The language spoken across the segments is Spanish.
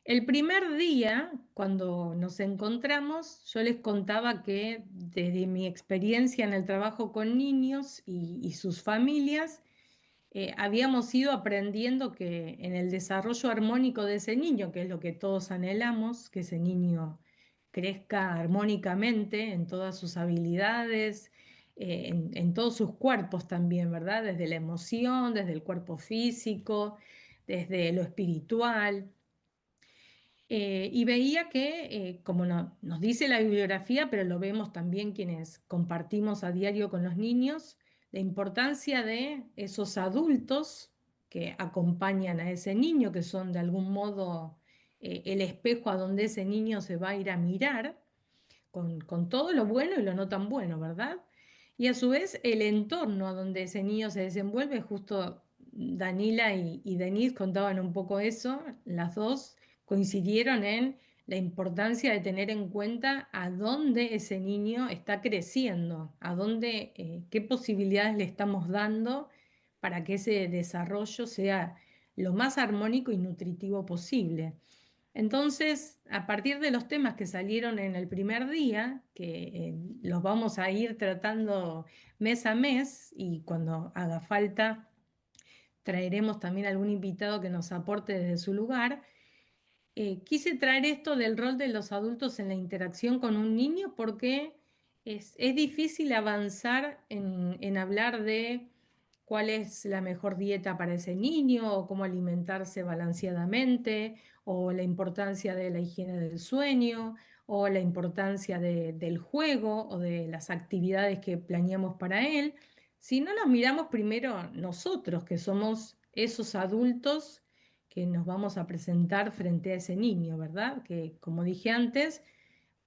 El primer día, cuando nos encontramos, yo les contaba que desde mi experiencia en el trabajo con niños y sus familias, habíamos ido aprendiendo que en el desarrollo armónico de ese niño, que es lo que todos anhelamos, que ese niño crezca armónicamente en todas sus habilidades, en todos sus cuerpos también, ¿verdad? Desde la emoción, desde el cuerpo físico, desde lo espiritual. Y veía que, como nos dice la bibliografía, pero lo vemos también quienes compartimos a diario con los niños, la importancia de esos adultos que acompañan a ese niño, que son de algún modo el espejo a donde ese niño se va a ir a mirar, con todo lo bueno y lo no tan bueno, ¿verdad? Y a su vez el entorno a donde ese niño se desenvuelve, justo Danila y Denise contaban un poco eso, las dos coincidieron en la importancia de tener en cuenta a dónde ese niño está creciendo, a dónde, qué posibilidades le estamos dando para que ese desarrollo sea lo más armónico y nutritivo posible. Entonces, a partir de los temas que salieron en el primer día, que los vamos a ir tratando mes a mes y cuando haga falta traeremos también algún invitado que nos aporte desde su lugar, quise traer esto del rol de los adultos en la interacción con un niño porque es difícil avanzar en hablar de cuál es la mejor dieta para ese niño o cómo alimentarse balanceadamente o la importancia de la higiene del sueño o la importancia del juego o de las actividades que planeamos para él, si no nos miramos primero nosotros, que somos esos adultos que nos vamos a presentar frente a ese niño, ¿verdad? Que, como dije antes,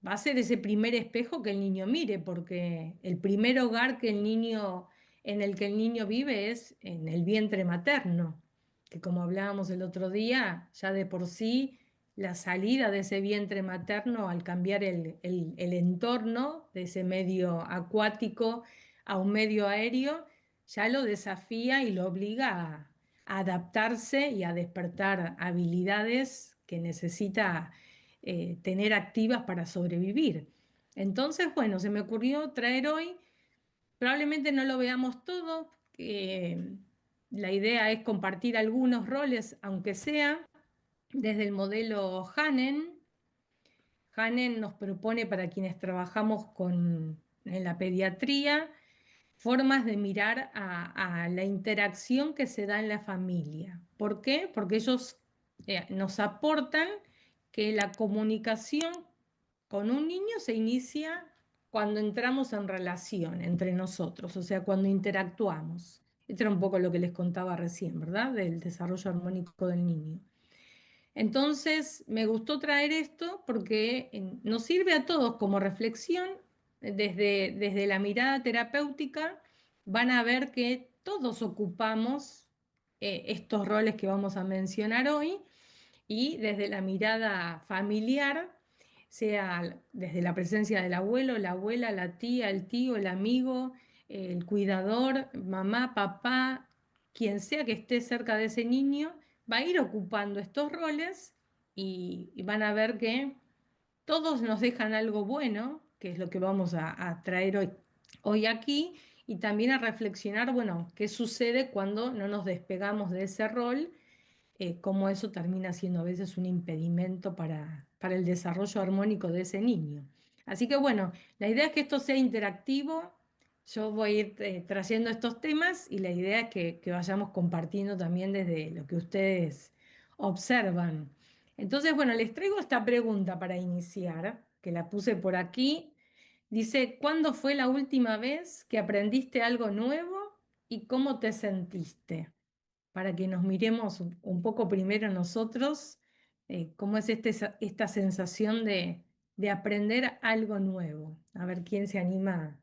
va a ser ese primer espejo que el niño mire, porque el primer hogar que el niño, en el que el niño vive es en el vientre materno, que como hablábamos el otro día, ya de por sí la salida de ese vientre materno al cambiar el entorno de ese medio acuático a un medio aéreo, ya lo desafía y lo obliga a adaptarse y a despertar habilidades que necesita tener activas para sobrevivir. Entonces, bueno, se me ocurrió traer hoy, probablemente no lo veamos todo, la idea es compartir algunos roles, aunque sea desde el modelo Hanen. Hanen nos propone para quienes trabajamos en la pediatría formas de mirar a la interacción que se da en la familia. ¿Por qué? Porque ellos nos aportan que la comunicación con un niño se inicia cuando entramos en relación entre nosotros, o sea, cuando interactuamos. Esto era un poco lo que les contaba recién, ¿verdad? Del desarrollo armónico del niño. Entonces, me gustó traer esto porque nos sirve a todos como reflexión. Desde la mirada terapéutica van a ver que todos ocupamos estos roles que vamos a mencionar hoy y desde la mirada familiar, sea desde la presencia del abuelo, la abuela, la tía, el tío, el amigo, el cuidador, mamá, papá, quien sea que esté cerca de ese niño, va a ir ocupando estos roles y van a ver que todos nos dejan algo bueno, que es lo que vamos a traer hoy aquí, y también a reflexionar, bueno, qué sucede cuando no nos despegamos de ese rol, cómo eso termina siendo a veces un impedimento para el desarrollo armónico de ese niño. Así que bueno, la idea es que esto sea interactivo. Yo voy a ir trayendo estos temas y la idea es que vayamos compartiendo también desde lo que ustedes observan. Entonces, bueno, les traigo esta pregunta para iniciar, que la puse por aquí. Dice, ¿cuándo fue la última vez que aprendiste algo nuevo y cómo te sentiste? Para que nos miremos un poco primero nosotros, cómo es esta sensación de aprender algo nuevo. A ver quién se anima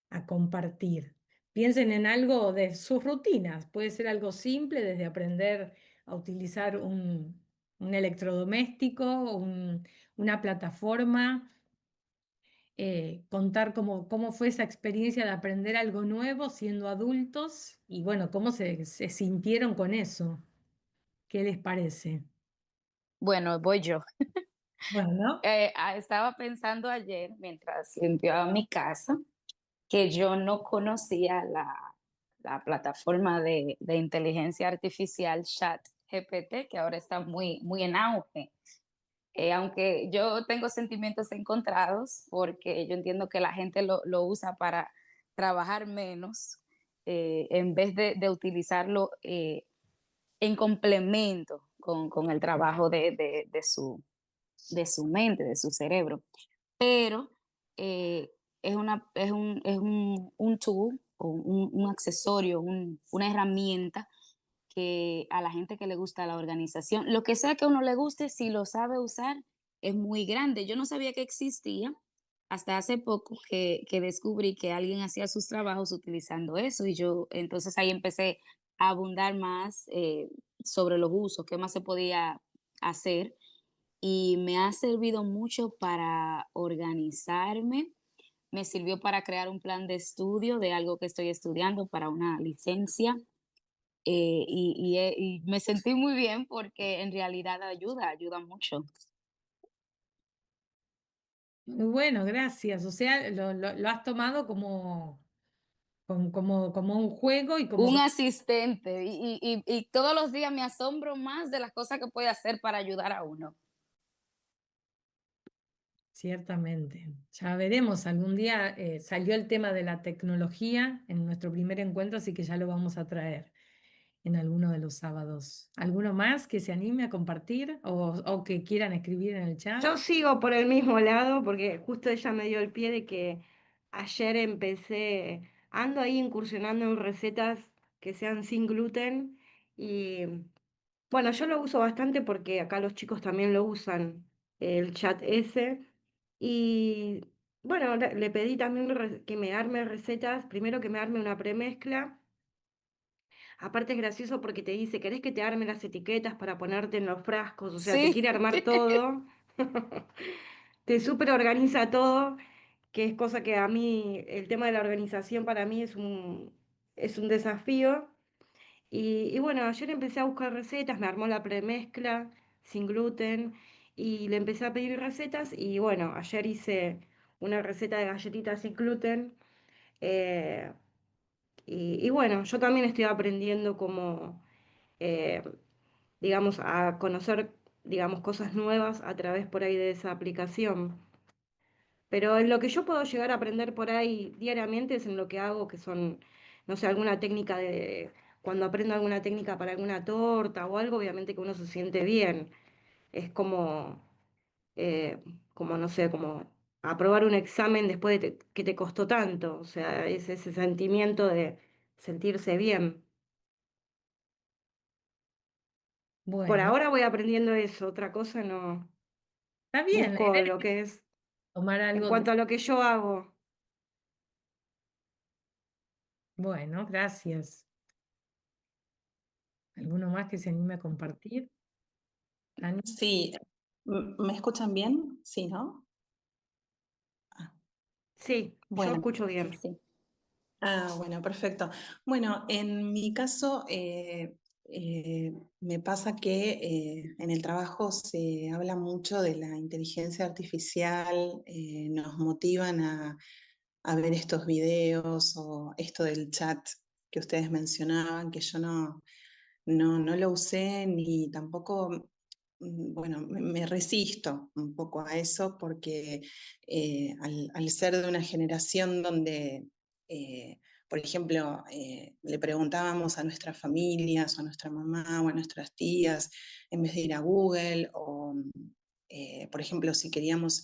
a compartir. Piensen en algo de sus rutinas. Puede ser algo simple, desde aprender a utilizar un electrodoméstico, una plataforma, contar cómo fue esa experiencia de aprender algo nuevo siendo adultos y bueno, cómo se sintieron con eso. ¿Qué les parece? Bueno, voy yo. Bueno, Estaba pensando ayer, mientras limpiaba mi casa, que yo no conocía la plataforma de inteligencia artificial ChatGPT, que ahora está muy en auge. Aunque yo tengo sentimientos encontrados, porque yo entiendo que la gente lo usa para trabajar menos, en vez de utilizarlo en complemento con el trabajo de su mente, de su cerebro. Pero es un tool o un accesorio, una herramienta que a la gente que le gusta la organización, lo que sea que a uno le guste, si lo sabe usar, es muy grande. Yo no sabía que existía hasta hace poco que descubrí que alguien hacía sus trabajos utilizando eso y yo entonces ahí empecé a abundar más sobre los usos, qué más se podía hacer y me ha servido mucho para organizarme, me sirvió para crear un plan de estudio de algo que estoy estudiando para una licencia y me sentí muy bien porque en realidad ayuda mucho. muy bueno, gracias. O sea, lo has tomado como un juego y como Un asistente y todos los días me asombro más de las cosas que puede hacer para ayudar a uno. ciertamente. Ya veremos, algún día salió el tema de la tecnología en nuestro primer encuentro, así que ya lo vamos a traer en alguno de los sábados. ¿Alguno más que se anime a compartir o que quieran escribir en el chat? Yo sigo por el mismo lado porque justo ella me dio el pie de que ayer ando ahí incursionando en recetas que sean sin gluten y bueno, yo lo uso bastante porque acá los chicos también lo usan, el chat ese. Y bueno, le pedí también que me arme recetas, primero que me arme una premezcla. Aparte es gracioso porque te dice, ¿querés que te arme las etiquetas para ponerte en los frascos? O sea, te Sí, quiere armar todo. Te súper organiza todo, que es cosa que a mí, el tema de la organización para mí es un desafío. Y bueno, ayer empecé a buscar recetas, me armó la premezcla sin gluten y le empecé a pedir recetas y bueno, ayer hice una receta de galletitas sin gluten. eh, y bueno, yo también estoy aprendiendo como, eh, digamos, a conocer, digamos, cosas nuevas a través por ahí de esa aplicación. Pero en lo que yo puedo llegar a aprender por ahí diariamente es en lo que hago, que son, no sé, alguna técnica cuando aprendo alguna técnica para alguna torta o algo, obviamente que uno se siente bien. Es eh, como, no sé, como aprobar un examen después de que te costó tanto. O sea, es ese sentimiento de sentirse bien. Por Bueno, ahora voy aprendiendo eso, otra cosa no. está bien, Busco lo que es, tomar en algo de... cuanto a lo que yo hago. Bueno, gracias. ¿Alguno más que se anime a compartir? Tania. Sí, ¿me escuchan bien? Sí, ¿no? Ah, Sí, yo bueno, escucho sí, bien. sí. bueno, perfecto. Bueno, en mi caso me pasa que en el trabajo se habla mucho de la inteligencia artificial, nos motivan a ver estos videos o esto del chat que ustedes mencionaban, que yo no lo usé ni tampoco, bueno, me resisto un poco a eso porque al ser de una generación donde, por ejemplo, le preguntábamos a nuestras familias o a nuestra mamá o a nuestras tías en vez de ir a Google o, por ejemplo, si queríamos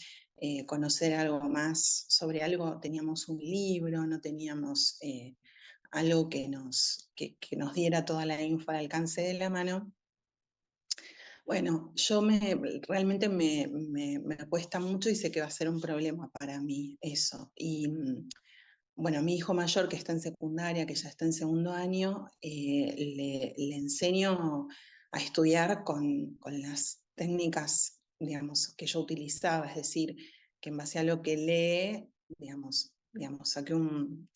conocer algo más sobre algo, teníamos un libro, no teníamos algo que nos diera toda la info al alcance de la mano. Bueno, realmente me cuesta mucho y sé que va a ser un problema para mí eso. Y bueno, mi hijo mayor que está en secundaria, que ya está en segundo año, le enseño a estudiar con las técnicas, digamos, que yo utilizaba, es decir, que en base a lo que lee, saqué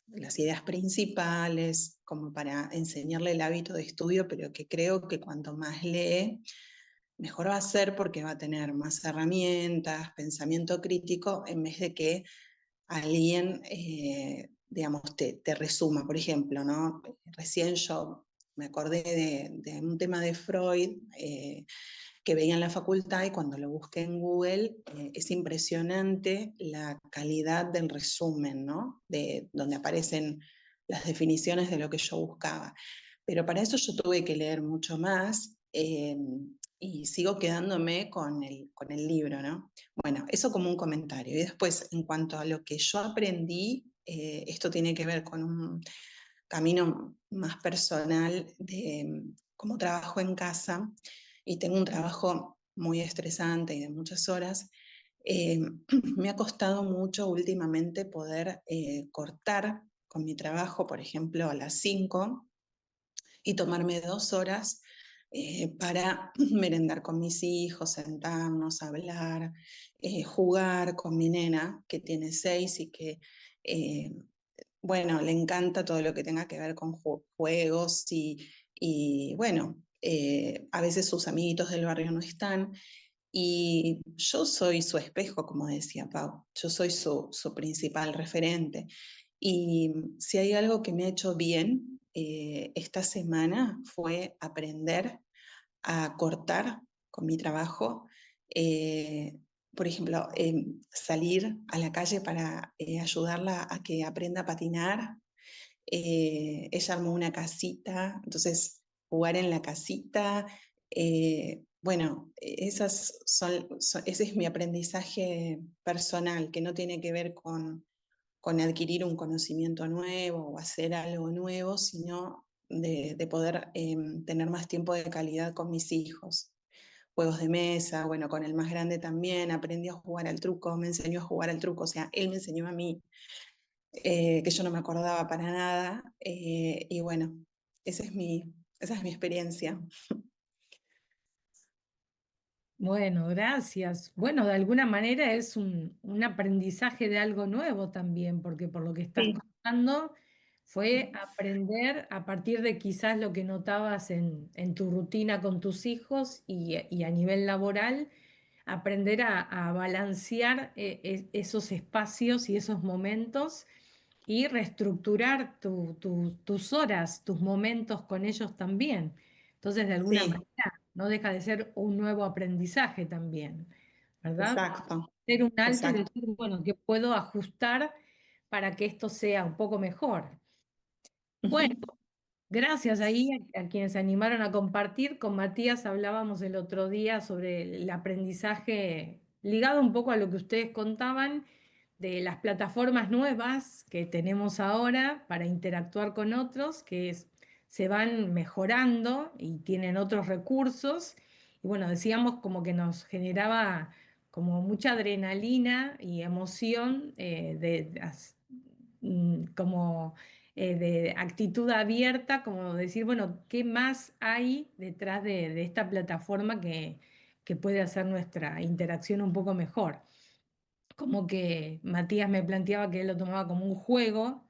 las ideas principales como para enseñarle el hábito de estudio, pero que creo que cuanto más lee, mejor va a ser porque va a tener más herramientas, pensamiento crítico, en vez de que alguien, digamos, te resuma. Por ejemplo, ¿no? Recién yo me acordé de un tema de Freud que veía en la facultad, y cuando lo busqué en Google es impresionante la calidad del resumen, ¿no? De donde aparecen las definiciones de lo que yo buscaba. Pero para eso yo tuve que leer mucho más, y sigo quedándome con el libro, ¿no? Bueno, eso como un comentario. Y después, en cuanto a lo que yo aprendí, esto tiene que ver con un camino más personal de cómo trabajo en casa, y tengo un trabajo muy estresante y de muchas horas. eh, Me ha costado mucho últimamente poder cortar con mi trabajo, por ejemplo, a las 5, y tomarme 2 horas para merendar con mis hijos, sentarnos, hablar, jugar con mi nena, que tiene 6 y que, eh, bueno, le encanta todo lo que tenga que ver con juegos y bueno, a veces sus amiguitos del barrio no están. Y yo soy su espejo, como decía Pau, yo soy su principal referente. Y si hay algo que me ha hecho bien esta semana fue aprender a cortar con mi trabajo. eh, por ejemplo, salir a la calle para ayudarla a que aprenda a patinar. Ella armó una casita, entonces jugar en la casita. Bueno, ese es mi aprendizaje personal, que no tiene que ver con adquirir un conocimiento nuevo o hacer algo nuevo, sino de poder tener más tiempo de calidad con mis hijos. Juegos de mesa, bueno, con el más grande también aprendí a jugar al truco, me enseñó a jugar al truco, o sea, él me enseñó a mí, que yo no me acordaba para nada, y bueno, esa es mi experiencia. Bueno, gracias. Bueno, de alguna manera es un aprendizaje de algo nuevo también, porque por lo que estás Sí, contando fue aprender a partir de quizás lo que notabas en tu rutina con tus hijos y a nivel laboral, aprender a balancear esos espacios y esos momentos y reestructurar tus horas, tus momentos con ellos también. Entonces, de alguna sí, manera, no deja de ser un nuevo aprendizaje también, ¿verdad? exacto, Hacer un alto y exacto. decir, bueno, ¿qué puedo ajustar para que esto sea un poco mejor? Bueno, gracias ahí a quienes se animaron a compartir. Con Matías hablábamos el otro día sobre el aprendizaje ligado un poco a lo que ustedes contaban de las plataformas nuevas que tenemos ahora para interactuar con otros, se van mejorando y tienen otros recursos. Y bueno, decíamos como que nos generaba como mucha adrenalina y emoción como de actitud abierta, como decir, bueno, ¿qué más hay detrás de esta plataforma que puede hacer nuestra interacción un poco mejor? Como que Matías me planteaba que él lo tomaba como un juego,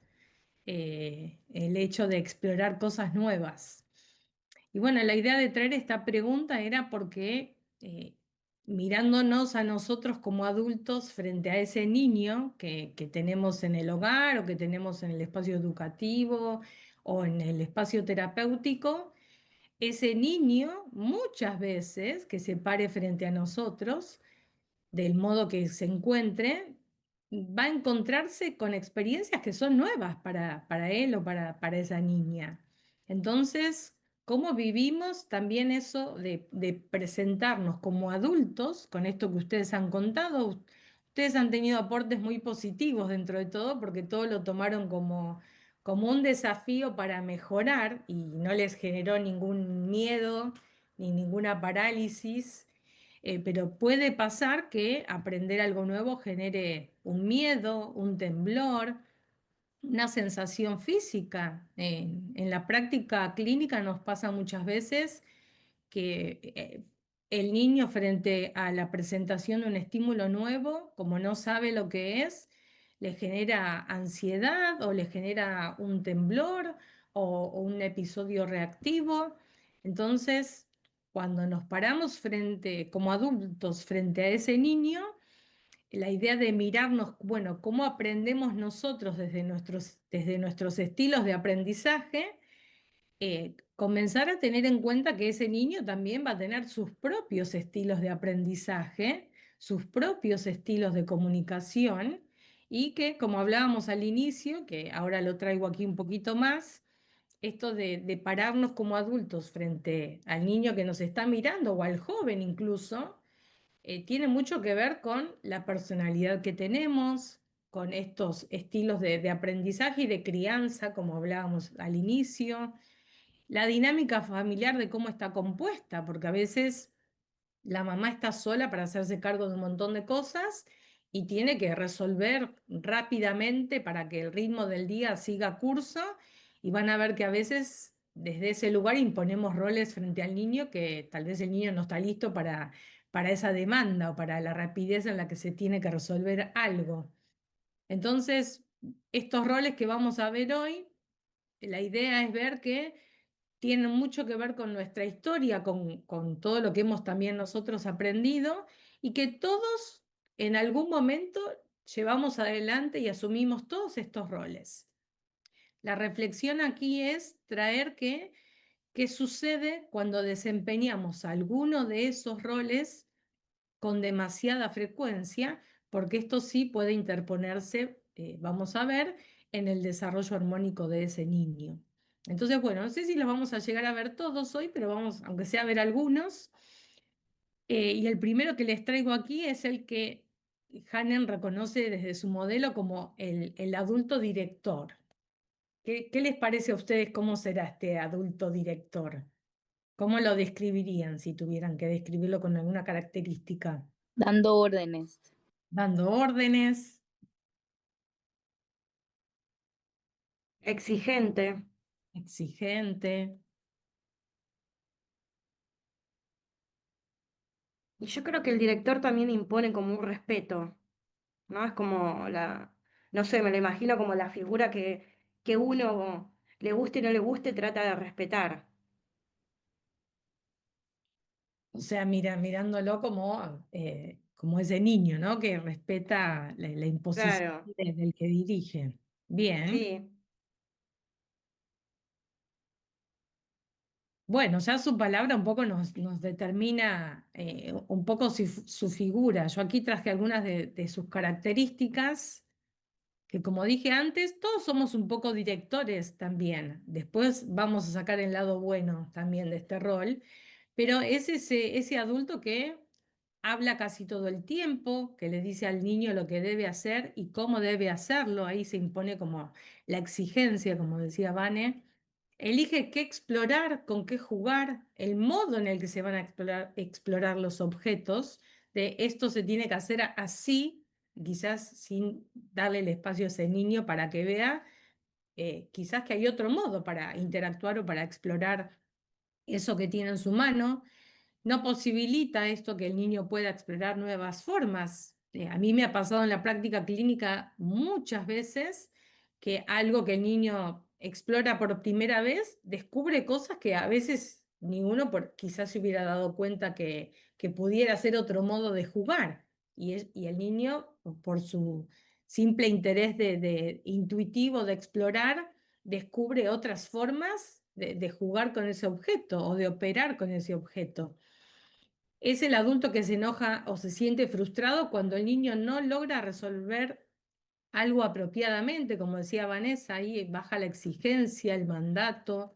el hecho de explorar cosas nuevas. Y bueno, la idea de traer esta pregunta era porque mirándonos a nosotros como adultos frente a ese niño que tenemos en el hogar o que tenemos en el espacio educativo o en el espacio terapéutico, ese niño muchas veces que se pare frente a nosotros, del modo que se encuentre, va a encontrarse con experiencias que son nuevas para él o para esa niña. Entonces, ¿cómo vivimos también eso de presentarnos como adultos con esto que ustedes han contado? Ustedes han tenido aportes muy positivos dentro de todo porque todo lo tomaron como un desafío para mejorar y no les generó ningún miedo ni ninguna parálisis, pero puede pasar que aprender algo nuevo genere un miedo, un temblor, una sensación física. En la práctica clínica nos pasa muchas veces que el niño frente a la presentación de un estímulo nuevo, como no sabe lo que es, le genera ansiedad o le genera un temblor o un episodio reactivo. Entonces, cuando nos paramos como adultos frente a ese niño, la idea de mirarnos, bueno, cómo aprendemos nosotros desde nuestros estilos de aprendizaje, comenzar a tener en cuenta que ese niño también va a tener sus propios estilos de aprendizaje, sus propios estilos de comunicación, y que, como hablábamos al inicio, que ahora lo traigo aquí un poquito más, esto de pararnos como adultos frente al niño que nos está mirando o al joven incluso, tiene mucho que ver con la personalidad que tenemos, con estos estilos de aprendizaje y de crianza, como hablábamos al inicio, la dinámica familiar de cómo está compuesta, porque a veces la mamá está sola para hacerse cargo de un montón de cosas y tiene que resolver rápidamente para que el ritmo del día siga curso, y van a ver que a veces desde ese lugar imponemos roles frente al niño que tal vez el niño no está listo para esa demanda o para la rapidez en la que se tiene que resolver algo. Entonces, estos roles que vamos a ver hoy, la idea es ver que tienen mucho que ver con nuestra historia, con todo lo que hemos también nosotros aprendido, y que todos en algún momento llevamos adelante y asumimos todos estos roles. La reflexión aquí es traer qué sucede cuando desempeñamos alguno de esos roles con demasiada frecuencia, porque esto sí puede interponerse, vamos a ver, en el desarrollo armónico de ese niño. Entonces, bueno, no sé si los vamos a llegar a ver todos hoy, pero vamos, aunque sea a ver algunos. Y el primero que les traigo aquí es el que Hanen reconoce desde su modelo como el adulto director. ¿Qué les parece a ustedes cómo será este adulto director? ¿Cómo lo describirían si tuvieran que describirlo con alguna característica? Dando órdenes. Dando órdenes, Exigente. exigente. Y yo creo que el director también impone como un respeto, ¿no? Es como no sé, me lo imagino como la figura que uno le guste o no le guste, trata de respetar. O sea, mirándolo como ese niño, ¿no? Que respeta la imposición Claro, del que dirige. Bien. sí. Bueno, ya su palabra un poco nos determina un poco su figura. Yo aquí traje algunas de sus características, que como dije antes, todos somos un poco directores también. Después vamos a sacar el lado bueno también de este rol, pero es ese adulto que habla casi todo el tiempo, que le dice al niño lo que debe hacer y cómo debe hacerlo. Ahí se impone como la exigencia, como decía Vane. Elige qué explorar, con qué jugar, el modo en el que se van a explorar los objetos. De esto se tiene que hacer así, quizás sin darle el espacio a ese niño para que vea, quizás que hay otro modo para interactuar o para explorar eso que tiene en su mano. No posibilita esto que el niño pueda explorar nuevas formas. A mí me ha pasado en la práctica clínica muchas veces que algo que el niño explora por primera vez descubre cosas que a veces ninguno quizás se hubiera dado cuenta que pudiera ser otro modo de jugar. Y el niño, por su simple interés de intuitivo de explorar, descubre otras formas de jugar con ese objeto o de operar con ese objeto. Es el adulto que se enoja o se siente frustrado cuando el niño no logra resolver algo apropiadamente, como decía Vanessa, ahí baja la exigencia, el mandato.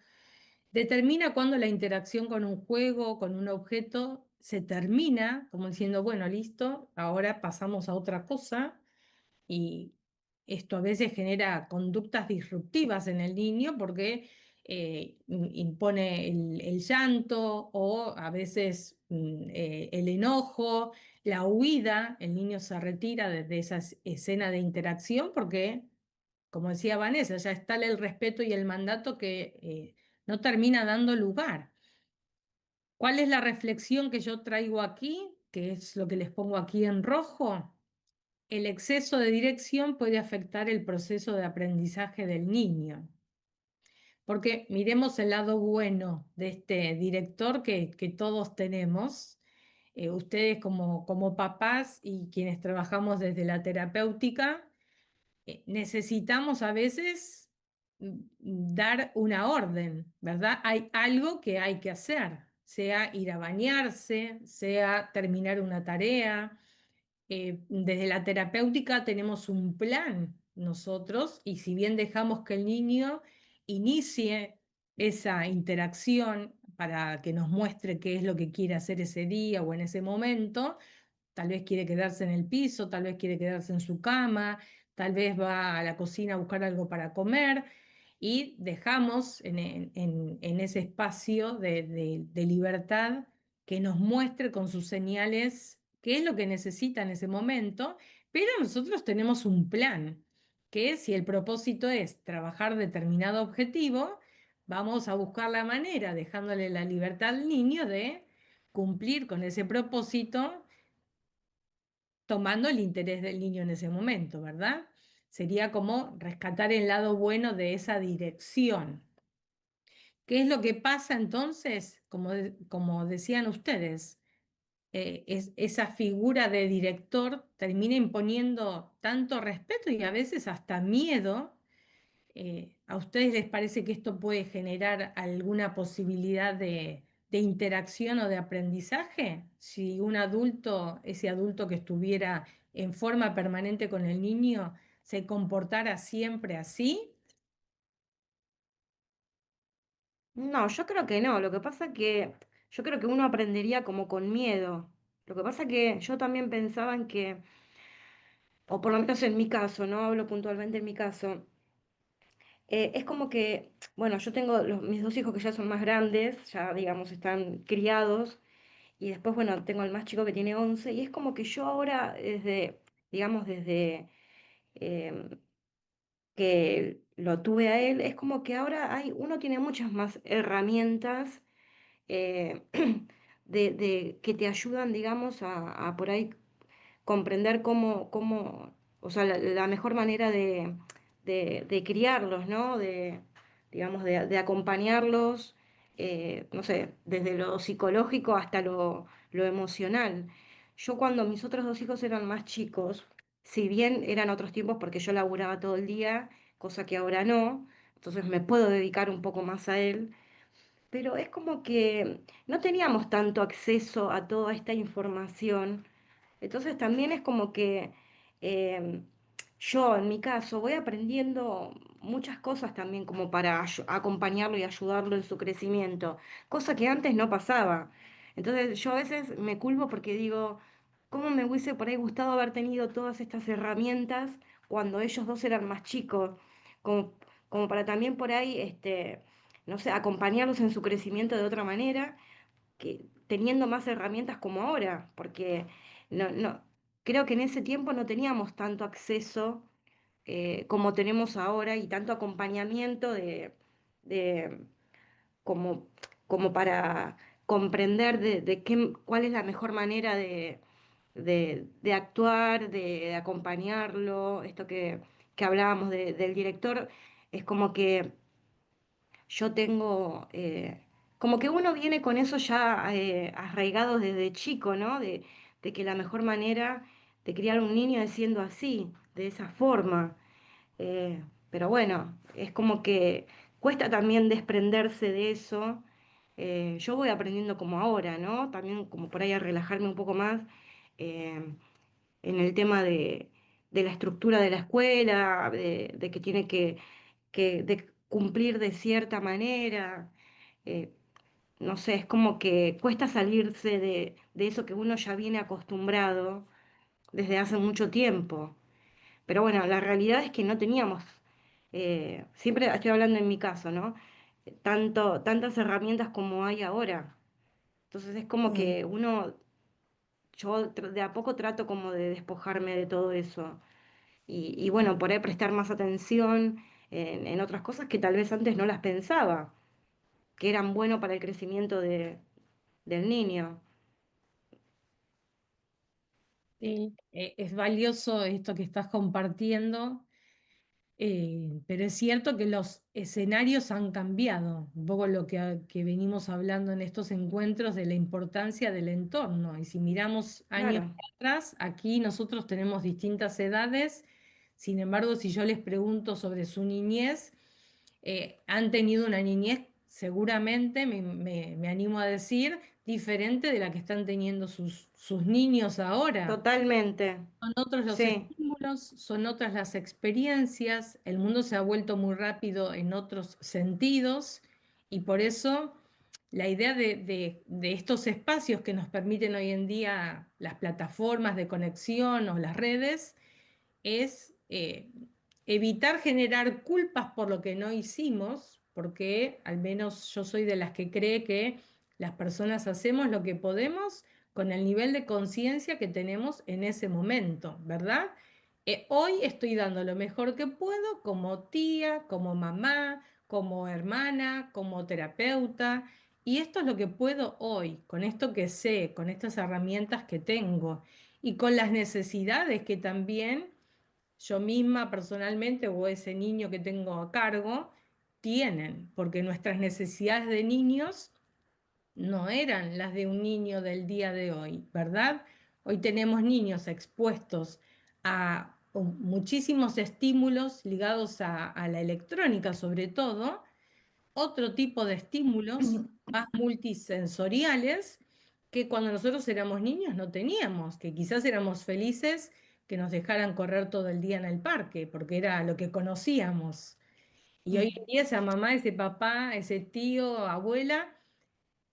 Determina cuando la interacción con un juego, con un objeto, se termina, como diciendo, bueno, listo, ahora pasamos a otra cosa, y esto a veces genera conductas disruptivas en el niño porque impone el llanto o a veces el enojo, la huida. El niño se retira de esa escena de interacción porque, como decía Vanessa, ya está el respeto y el mandato que no termina dando lugar. ¿Cuál es la reflexión que yo traigo aquí? Que es lo que les pongo aquí en rojo. El exceso de dirección puede afectar el proceso de aprendizaje del niño. Porque miremos el lado bueno de este director que todos tenemos. Ustedes como papás y quienes trabajamos desde la terapéutica, necesitamos a veces dar una orden, ¿verdad? Hay algo que hay que hacer, sea ir a bañarse, sea terminar una tarea. Desde la terapéutica tenemos un plan nosotros, y si bien dejamos que el niño inicie esa interacción para que nos muestre qué es lo que quiere hacer ese día o en ese momento, tal vez quiere quedarse en el piso, tal vez quiere quedarse en su cama, tal vez va a la cocina a buscar algo para comer, y dejamos en ese espacio de libertad que nos muestre con sus señales qué es lo que necesita en ese momento, pero nosotros tenemos un plan, que si el propósito es trabajar determinado objetivo, vamos a buscar la manera, dejándole la libertad al niño de cumplir con ese propósito, tomando el interés del niño en ese momento, ¿verdad? Sería como rescatar el lado bueno de esa dirección. ¿Qué es lo que pasa entonces? Como decían ustedes, esa figura de director termina imponiendo tanto respeto y a veces hasta miedo. ¿A ustedes les parece que esto puede generar alguna posibilidad de interacción o de aprendizaje? Si un adulto, ese adulto que estuviera en forma permanente con el niño, se comportara siempre así. No, yo creo que no. Lo que pasa que yo creo que uno aprendería como con miedo. Lo que pasa que yo también pensaba en que, o por lo menos en mi caso, no hablo puntualmente en mi caso, es como que, bueno, yo tengo mis dos hijos que ya son más grandes, ya digamos están criados, y después, bueno, tengo el más chico que tiene 11 y es como que yo ahora, digamos, desde em, que lo tuve a él, es como que ahora uno tiene muchas más herramientas eh, que te ayudan, digamos, a por ahí comprender o sea, la mejor manera de criarlos, ¿no? Digamos, de acompañarlos, no sé, desde lo psicológico hasta lo emocional. Yo cuando mis otros dos hijos eran más chicos, si bien eran otros tiempos porque yo laburaba todo el día, cosa que ahora no, entonces me puedo dedicar un poco más a él, pero es como que no teníamos tanto acceso a toda esta información, entonces también es como que em, yo en mi caso voy aprendiendo muchas cosas también como para acompañarlo y ayudarlo en su crecimiento, cosa que antes no pasaba. Entonces yo a veces me culpo porque digo, ¿cómo me hubiese por ahí gustado haber tenido todas estas herramientas cuando ellos dos eran más chicos? Como, como para también por ahí, no sé, acompañarlos en su crecimiento de otra manera que teniendo más herramientas como ahora, porque no, creo que en ese tiempo no teníamos tanto acceso como tenemos ahora y tanto acompañamiento de como, como para comprender cuál es la mejor manera de actuar, de acompañarlo, esto que hablábamos del director, es como que yo tengo, como que uno viene con eso ya arraigado desde chico, ¿no? De que la mejor manera de criar un niño es siendo así, de esa forma. Pero bueno, es como que cuesta también desprenderse de eso. Yo voy aprendiendo como ahora, ¿no? También como por ahí a relajarme un poco más eh, en el tema de la estructura de la escuela, de que tiene de cumplir de cierta manera. eh, no sé, es como que cuesta salirse de eso que uno ya viene acostumbrado desde hace mucho tiempo. Pero bueno, la realidad es que no teníamos, siempre estoy hablando en mi caso, ¿no? Tantas herramientas como hay ahora. Entonces es como Mm. que de a poco trato como de despojarme de todo eso. Y bueno, por ahí prestar más atención en otras cosas que tal vez antes no las pensaba, que eran buenos para el crecimiento del niño. Sí, es valioso esto que estás compartiendo. Pero es cierto que los escenarios han cambiado, un poco lo que venimos hablando en estos encuentros de la importancia del entorno. Y si miramos años Claro, atrás, aquí nosotros tenemos distintas edades, sin embargo, si yo les pregunto sobre su niñez, han tenido una niñez, seguramente, me animo a decir, diferente de la que están teniendo sus niños ahora. totalmente. Son otros los Sí, estímulos, son otras las experiencias, el mundo se ha vuelto muy rápido en otros sentidos y por eso la idea de estos espacios que nos permiten hoy en día las plataformas de conexión o las redes es evitar generar culpas por lo que no hicimos, porque al menos yo soy de las que cree que las personas hacemos lo que podemos con el nivel de conciencia que tenemos en ese momento, ¿verdad? Hoy estoy dando lo mejor que puedo como tía, como mamá, como hermana, como terapeuta, y esto es lo que puedo hoy, con esto que sé, con estas herramientas que tengo y con las necesidades que también yo misma personalmente o ese niño que tengo a cargo tienen, porque nuestras necesidades de niños no eran las de un niño del día de hoy, ¿verdad? Hoy tenemos niños expuestos a muchísimos estímulos ligados a la electrónica sobre todo, otro tipo de estímulos más multisensoriales que cuando nosotros éramos niños no teníamos, que quizás éramos felices que nos dejaran correr todo el día en el parque, porque era lo que conocíamos. Y hoy en día esa mamá, ese papá, ese tío, abuela,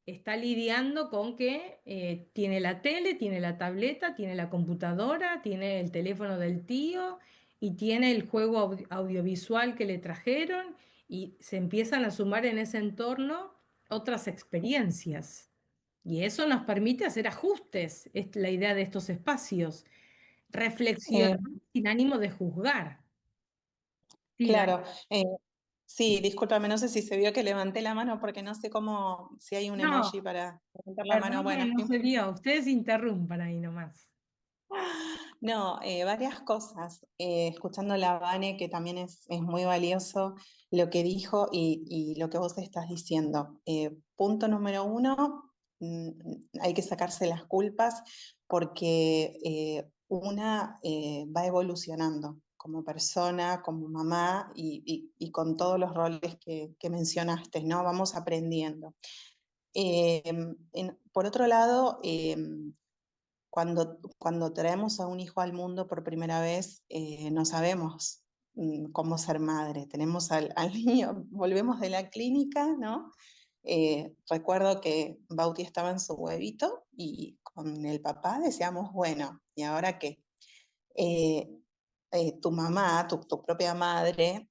está lidiando con que tiene la tele, tiene la tableta, tiene la computadora, tiene el teléfono del tío y tiene el juego audiovisual que le trajeron y se empiezan a sumar en ese entorno otras experiencias. Y eso nos permite hacer ajustes, es la idea de estos espacios, reflexionar Eh, sin ánimo de juzgar. Sí, Dani. claro, sí, discúlpame, no sé si se vio que levanté la mano porque no sé cómo, si hay un emoji No, para levantar la mano. perdón, pero Bueno, no se vio. Ustedes interrumpan ahí nomás. no, varias cosas. Escuchando la Vane, que también es muy valioso lo que dijo y lo que vos estás diciendo. Punto número uno, hay que sacarse las culpas porque una va evolucionando como persona, como mamá y con todos los roles que mencionaste, ¿no? Vamos aprendiendo. Por otro lado, cuando traemos a un hijo al mundo por primera vez, no sabemos cómo ser madre. Tenemos al niño, volvemos de la clínica, ¿no? Recuerdo que Bauti estaba en su huevito y con el papá decíamos, bueno, ¿y ahora qué? Eh, Tu mamá, tu propia madre,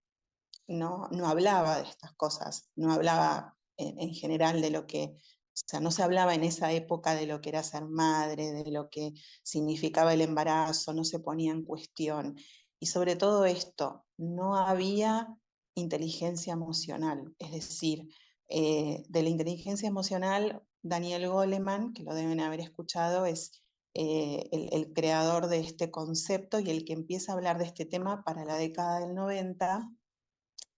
no hablaba de estas cosas, no hablaba en general de lo que, o sea, no se hablaba en esa época de lo que era ser madre, de lo que significaba el embarazo, no se ponía en cuestión. Y sobre todo esto, no había inteligencia emocional, es decir, de la inteligencia emocional, Daniel Goleman, que lo deben haber escuchado, es el creador de este concepto y el que empieza a hablar de este tema para la década del 90,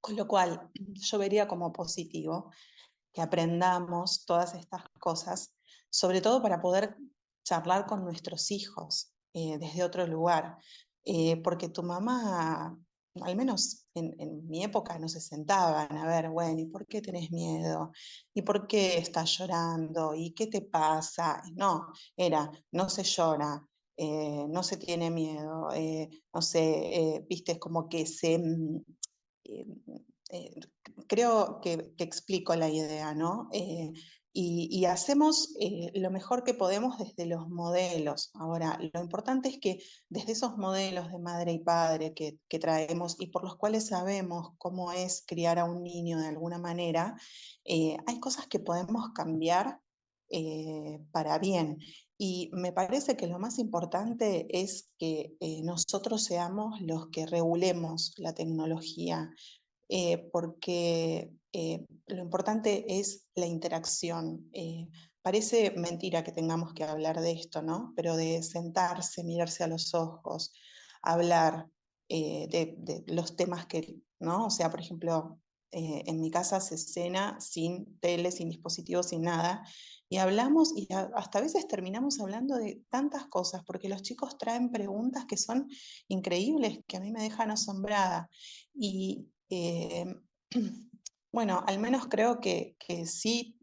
con lo cual, yo vería como positivo que aprendamos todas estas cosas, sobre todo para poder charlar con nuestros hijos desde otro lugar. Porque tu mamá, al menos en mi época, no se sentaban a ver, bueno, ¿y por qué tenés miedo? ¿Y por qué estás llorando? ¿Y qué te pasa? No, era, no se llora. No se tiene miedo, no sé, viste, es como que eh, eh, creo que explico la idea, ¿no? Y hacemos lo mejor que podemos desde los modelos. Ahora, lo importante es que desde esos modelos de madre y padre que traemos y por los cuales sabemos cómo es criar a un niño de alguna manera, hay cosas que podemos cambiar para bien. Y me parece que lo más importante es que nosotros seamos los que regulemos la tecnología, porque lo importante es la interacción. Parece mentira que tengamos que hablar de esto, ¿no? Pero de sentarse, mirarse a los ojos, hablar, de los temas que, ¿no? O sea, por ejemplo, en mi casa se cena sin tele, sin dispositivos, sin nada, y hablamos y hasta a veces terminamos hablando de tantas cosas, porque los chicos traen preguntas que son increíbles, que a mí me dejan asombrada. Y bueno, al menos creo que sí,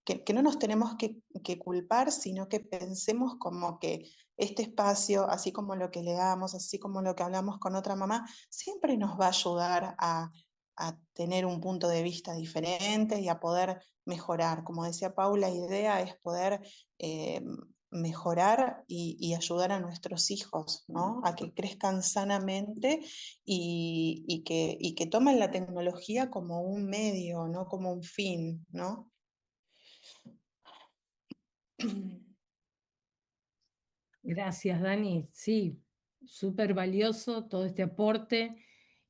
que no nos tenemos que culpar, sino que pensemos como que este espacio, así como lo que leamos, así como lo que hablamos con otra mamá, siempre nos va a ayudar a tener un punto de vista diferente y a poder mejorar. Como decía Paula, la idea es poder mejorar y ayudar a nuestros hijos, ¿no? A que crezcan sanamente y que tomen la tecnología como un medio, no como un fin, ¿no? Gracias, Dani. Sí, súper valioso todo este aporte.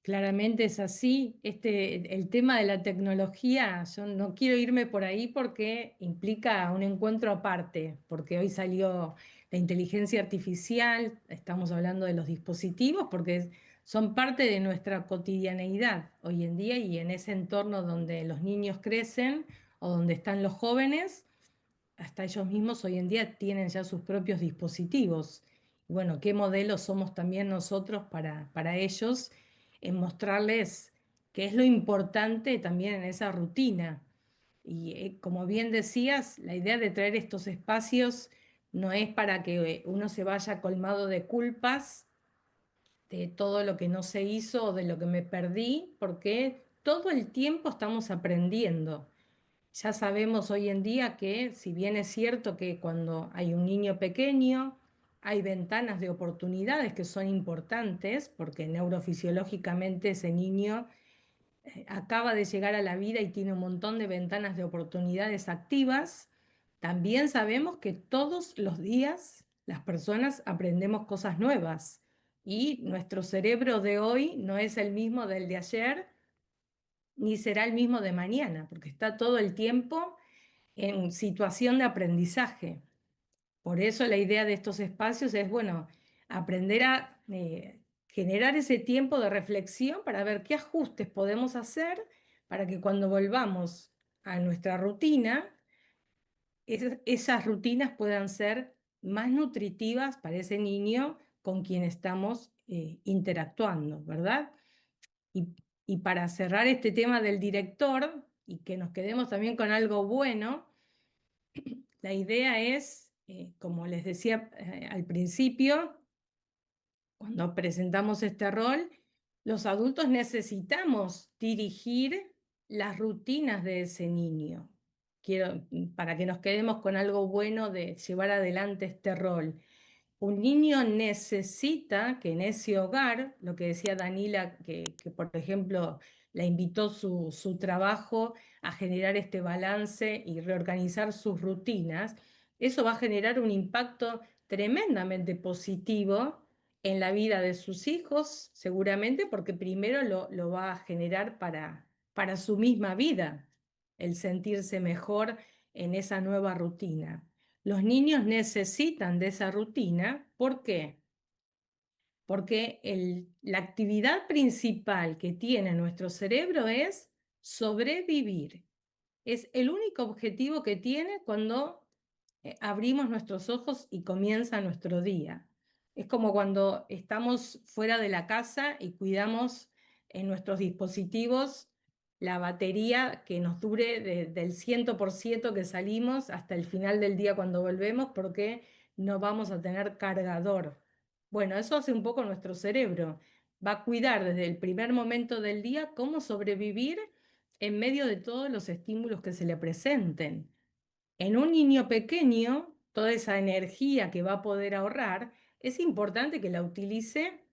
Claramente es así. El tema de la tecnología, yo no quiero irme por ahí porque implica un encuentro aparte, porque hoy salió la inteligencia artificial, estamos hablando de los dispositivos, porque son parte de nuestra cotidianeidad hoy en día y en ese entorno donde los niños crecen o donde están los jóvenes hasta ellos mismos hoy en día tienen ya sus propios dispositivos. Y bueno, ¿qué modelos somos también nosotros para ellos en mostrarles qué es lo importante también en esa rutina? Y como bien decías, la idea de traer estos espacios no es para que uno se vaya colmado de culpas de todo lo que no se hizo o de lo que me perdí, porque todo el tiempo estamos aprendiendo. Ya sabemos hoy en día que, si bien es cierto que cuando hay un niño pequeño, hay ventanas de oportunidades que son importantes, porque neurofisiológicamente ese niño acaba de llegar a la vida y tiene un montón de ventanas de oportunidades activas, también sabemos que todos los días las personas aprendemos cosas nuevas y nuestro cerebro de hoy no es el mismo del de ayer, ni será el mismo de mañana, porque está todo el tiempo en situación de aprendizaje. Por eso la idea de estos espacios es, bueno, aprender a generar ese tiempo de reflexión para ver qué ajustes podemos hacer para que cuando volvamos a nuestra rutina, esas rutinas puedan ser más nutritivas para ese niño con quien estamos interactuando, ¿verdad? Y, y para cerrar este tema del director y que nos quedemos también con algo bueno, la idea es, como les decía al principio, cuando presentamos este rol, los adultos necesitamos dirigir las rutinas de ese niño. Para que nos quedemos con algo bueno de llevar adelante este rol. Un niño necesita que en ese hogar, lo que decía Danila, que por ejemplo la invitó su trabajo a generar este balance y reorganizar sus rutinas, eso va a generar un impacto tremendamente positivo en la vida de sus hijos, seguramente, porque primero lo va a generar para su misma vida, el sentirse mejor en esa nueva rutina. Los niños necesitan de esa rutina. ¿Por qué? Porque la actividad principal que tiene nuestro cerebro es sobrevivir. Es el único objetivo que tiene cuando abrimos nuestros ojos y comienza nuestro día. Es como cuando estamos fuera de la casa y cuidamos en nuestros dispositivos la batería que nos dure del 100% que salimos hasta el final del día cuando volvemos, porque no vamos a tener cargador. Bueno, eso hace un poco nuestro cerebro. Va a cuidar desde el primer momento del día cómo sobrevivir en medio de todos los estímulos que se le presenten. En un niño pequeño, toda esa energía que va a poder ahorrar, es importante que la utilice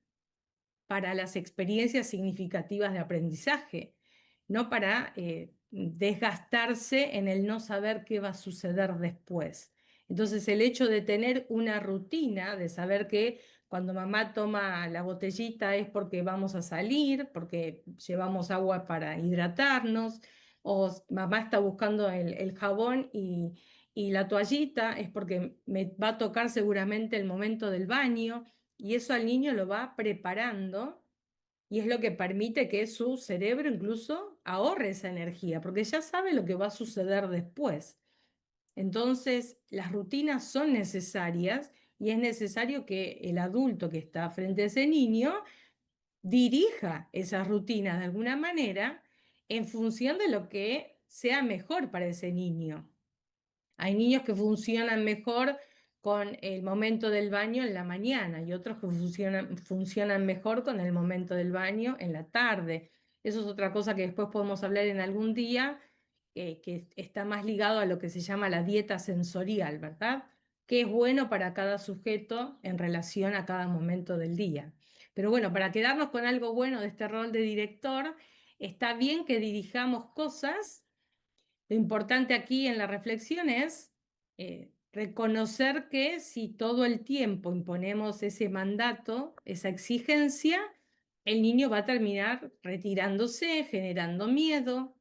para las experiencias significativas de aprendizaje, no para desgastarse en el no saber qué va a suceder después. Entonces, el hecho de tener una rutina, de saber que cuando mamá toma la botellita es porque vamos a salir, porque llevamos agua para hidratarnos, o mamá está buscando el jabón y la toallita es porque me va a tocar seguramente el momento del baño, y eso al niño lo va preparando y es lo que permite que su cerebro incluso ahorre esa energía, porque ya sabe lo que va a suceder después. Entonces, las rutinas son necesarias y es necesario que el adulto que está frente a ese niño dirija esas rutinas de alguna manera en función de lo que sea mejor para ese niño. Hay niños que funcionan mejor con el momento del baño en la mañana y otros que funcionan mejor con el momento del baño en la tarde. Eso es otra cosa que después podemos hablar en algún día, que está más ligado a lo que se llama la dieta sensorial, ¿verdad? Que es bueno para cada sujeto en relación a cada momento del día. Pero bueno, para quedarnos con algo bueno de este rol de director, está bien que dirijamos cosas. Lo importante aquí en la reflexión es reconocer que si todo el tiempo imponemos ese mandato, esa exigencia, el niño va a terminar retirándose, generando miedo,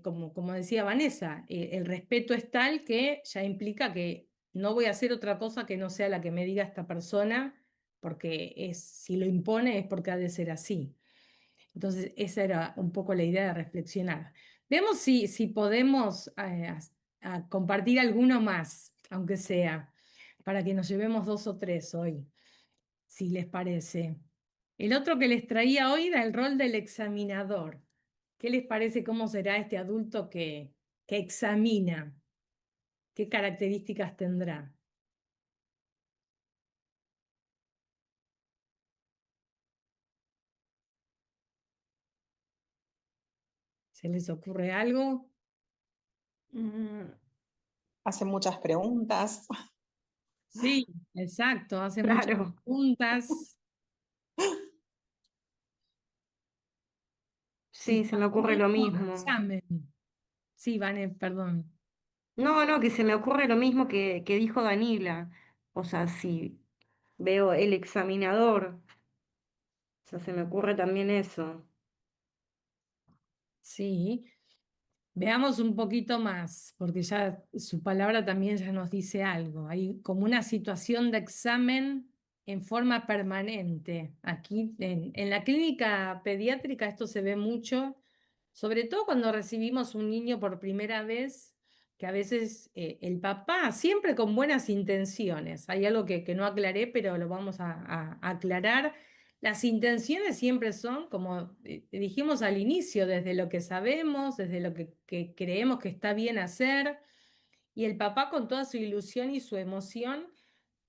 como decía Vanessa, el respeto es tal que ya implica que no voy a hacer otra cosa que no sea la que me diga esta persona, porque si lo impone es porque ha de ser así. Entonces, esa era un poco la idea de reflexionar. Veamos si podemos compartir alguno más, aunque sea, para que nos llevemos 2 o 3 hoy, si les parece. El otro que les traía hoy era el rol del examinador. ¿Qué les parece? ¿Cómo será este adulto que examina? ¿Qué características tendrá? ¿Se les ocurre algo? Mm, Hace muchas preguntas. Sí, exacto, hace muchas claro, preguntas. sí, Sí, se me ocurre lo mismo. examen. Sí, Vane, perdón. No, no, que se me ocurre lo mismo que dijo Danila. O sea, si veo el examinador, o sea, se me ocurre también eso. Sí, veamos un poquito más, porque ya su palabra también ya nos dice algo. Hay como una situación de examen en forma permanente. Aquí en la clínica pediátrica esto se ve mucho, sobre todo cuando recibimos un niño por primera vez, que a veces el papá, siempre con buenas intenciones, hay algo que no aclaré, pero lo vamos a aclarar. Las intenciones siempre son, como dijimos al inicio, desde lo que sabemos, desde lo que creemos que está bien hacer, y el papá con toda su ilusión y su emoción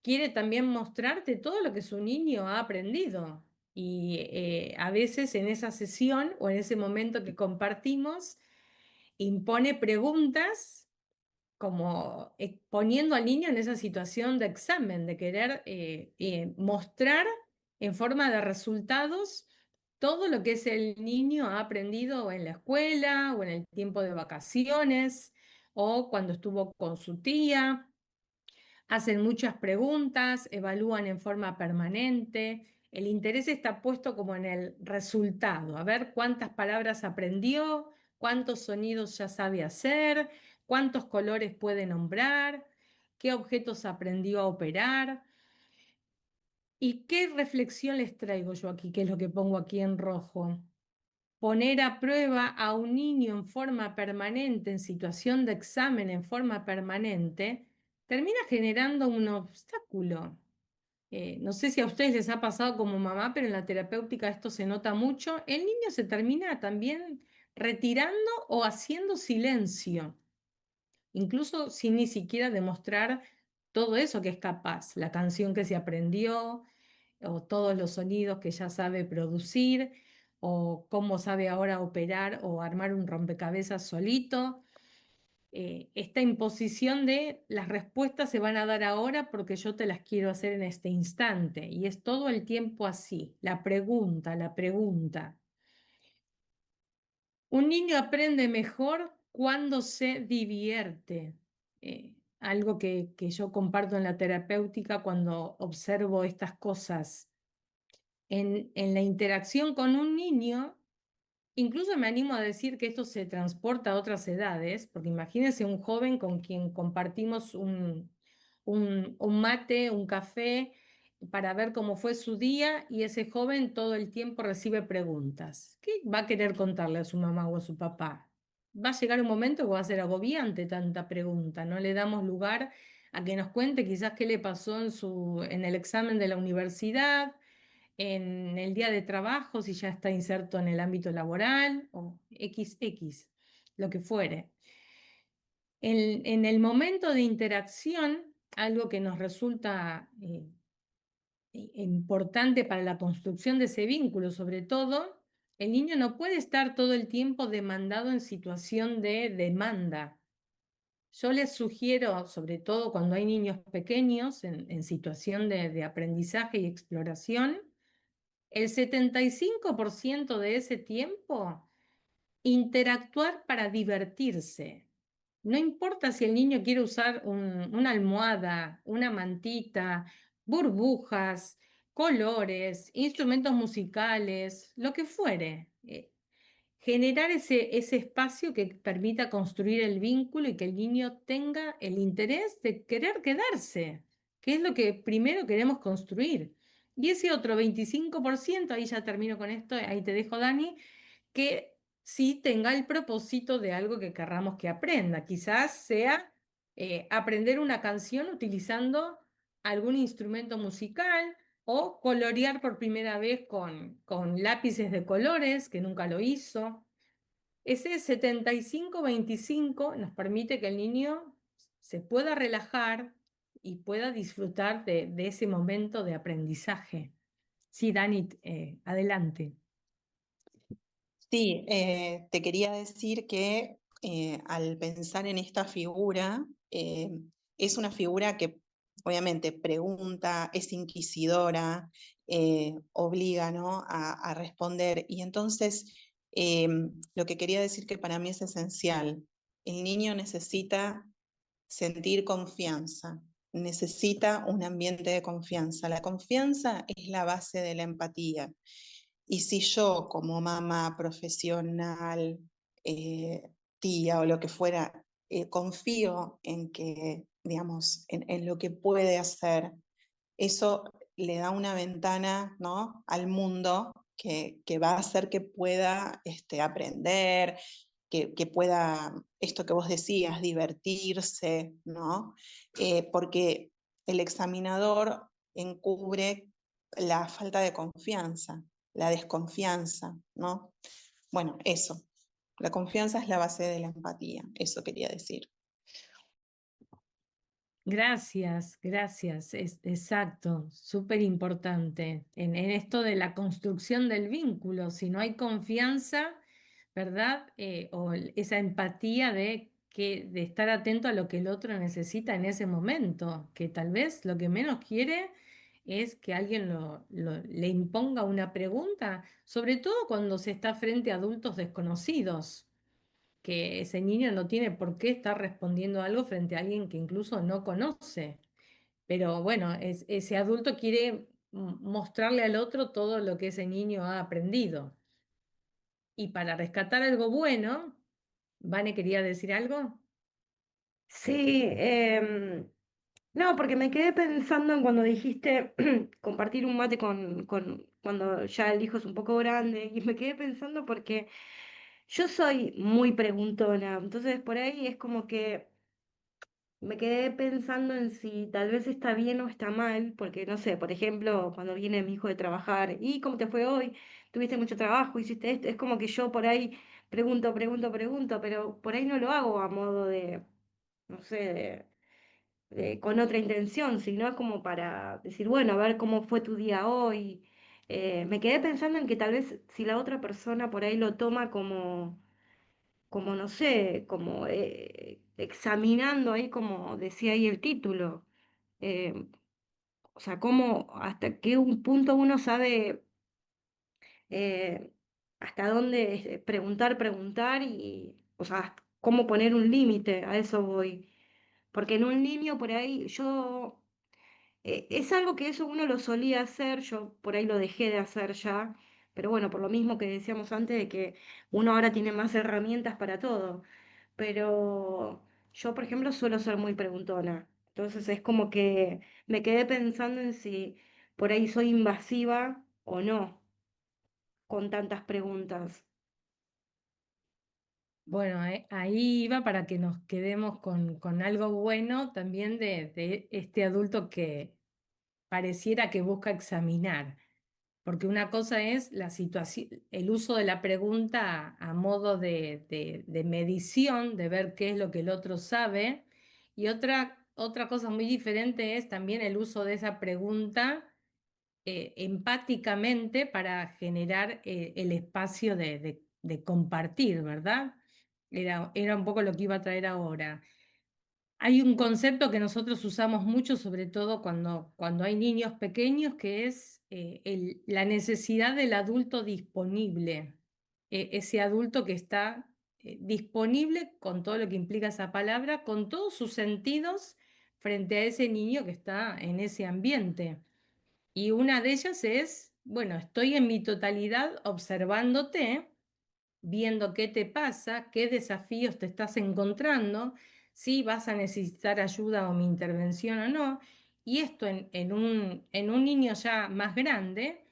quiere también mostrarte todo lo que su niño ha aprendido. Y a veces en esa sesión o en ese momento que compartimos, impone preguntas como poniendo al niño en esa situación de examen, de querer mostrar en forma de resultados todo lo que el niño ha aprendido en la escuela o en el tiempo de vacaciones o cuando estuvo con su tía. Hacen muchas preguntas, evalúan en forma permanente. El interés está puesto como en el resultado, a ver cuántas palabras aprendió, cuántos sonidos ya sabe hacer, cuántos colores puede nombrar, qué objetos aprendió a operar. ¿Y qué reflexión les traigo yo aquí, que es lo que pongo aquí en rojo? Poner a prueba a un niño en forma permanente, en situación de examen en forma permanente, termina generando un obstáculo. No sé si a ustedes les ha pasado como mamá, pero en la terapéutica esto se nota mucho. El niño se termina también retirando o haciendo silencio, incluso sin ni siquiera demostrar todo eso que es capaz, la canción que se aprendió, o todos los sonidos que ya sabe producir, o cómo sabe ahora operar o armar un rompecabezas solito. Esta imposición de las respuestas se van a dar ahora porque yo te las quiero hacer en este instante. Y es todo el tiempo así, la pregunta, la pregunta. Un niño aprende mejor cuando se divierte. Algo que yo comparto en la terapéutica cuando observo estas cosas. En la interacción con un niño, incluso me animo a decir que esto se transporta a otras edades, porque imagínense un joven con quien compartimos un mate, un café, para ver cómo fue su día y ese joven todo el tiempo recibe preguntas. ¿Qué va a querer contarle a su mamá o a su papá? Va a llegar un momento que va a ser agobiante tanta pregunta, no le damos lugar a que nos cuente quizás qué le pasó en el examen de la universidad, en el día de trabajo, si ya está inserto en el ámbito laboral o XX, lo que fuere. En el momento de interacción, algo que nos resulta importante para la construcción de ese vínculo, sobre todo, el niño no puede estar todo el tiempo demandado en situación de demanda. Yo les sugiero, sobre todo cuando hay niños pequeños en situación de aprendizaje y exploración, el 75% de ese tiempo interactuar para divertirse. No importa si el niño quiere usar una almohada, una mantita, burbujas, colores, instrumentos musicales, lo que fuere. Generar ese espacio que permita construir el vínculo y que el niño tenga el interés de querer quedarse, que es lo que primero queremos construir. Y ese otro 25%, ahí ya termino con esto, ahí te dejo, Dani, que sí tenga el propósito de algo que querramos que aprenda. Quizás sea aprender una canción utilizando algún instrumento musical o colorear por primera vez con lápices de colores, que nunca lo hizo. Ese 75-25 nos permite que el niño se pueda relajar y pueda disfrutar de ese momento de aprendizaje. Sí, Dani, adelante. Sí, te quería decir que al pensar en esta figura, es una figura que obviamente pregunta, es inquisidora, obliga, ¿no?, a responder. Y entonces, lo que quería decir que para mí es esencial, el niño necesita sentir confianza, necesita un ambiente de confianza. La confianza es la base de la empatía. Y si yo como mamá profesional, tía o lo que fuera, confío en que, digamos, en lo que puede hacer, eso le da una ventana, ¿no?, al mundo que va a hacer que pueda aprender, que pueda, esto que vos decías, divertirse, ¿no? Porque el examinador encubre la falta de confianza, la desconfianza, ¿no? Bueno, eso. La confianza es la base de la empatía, eso quería decir. Gracias, gracias, exacto, súper importante en esto de la construcción del vínculo. Si no hay confianza, ¿verdad? Esa empatía de estar atento a lo que el otro necesita en ese momento, que tal vez lo que menos quiere es que alguien le imponga una pregunta, sobre todo cuando se está frente a adultos desconocidos, que ese niño no tiene por qué estar respondiendo algo frente a alguien que incluso no conoce. Pero bueno, ese adulto quiere mostrarle al otro todo lo que ese niño ha aprendido. Y para rescatar algo bueno, Vane quería decir algo. Sí, no, porque me quedé pensando en cuando dijiste compartir un mate con cuando ya el hijo es un poco grande, y me quedé pensando porque yo soy muy preguntona, entonces por ahí es como que me quedé pensando en si tal vez está bien o está mal, porque no sé, por ejemplo, cuando viene mi hijo de trabajar, ¿y cómo te fue hoy? ¿Tuviste mucho trabajo? ¿Hiciste esto? Es como que yo por ahí pregunto, pero por ahí no lo hago a modo de, no sé, con otra intención, sino es como para decir, bueno, a ver cómo fue tu día hoy. Me quedé pensando en que tal vez si la otra persona por ahí lo toma como no sé, como examinando ahí, como decía ahí el título. eh, o sea, cómo, hasta qué un punto uno sabe eh, hasta dónde preguntar y, o sea, cómo poner un límite, a eso voy. Porque en un niño por ahí yo, es algo que eso uno lo solía hacer, yo por ahí lo dejé de hacer ya, pero bueno, por lo mismo que decíamos antes de que uno ahora tiene más herramientas para todo. Pero yo, por ejemplo, suelo ser muy preguntona. Entonces es como que me quedé pensando en si por ahí soy invasiva o no con tantas preguntas. Bueno, ahí iba para que nos quedemos con algo bueno también de este adulto que pareciera que busca examinar. Porque una cosa es la situación, el uso de la pregunta a modo de medición, de ver qué es lo que el otro sabe, y otra cosa muy diferente es también el uso de esa pregunta empáticamente para generar el espacio de compartir, ¿verdad? Era un poco lo que iba a traer ahora. Hay un concepto que nosotros usamos mucho, sobre todo cuando hay niños pequeños, que es la necesidad del adulto disponible. Ese adulto que está disponible con todo lo que implica esa palabra, con todos sus sentidos frente a ese niño que está en ese ambiente. Y una de ellas es, bueno, estoy en mi totalidad observándote, viendo qué te pasa, qué desafíos te estás encontrando, si vas a necesitar ayuda o mi intervención o no. Y esto en un niño ya más grande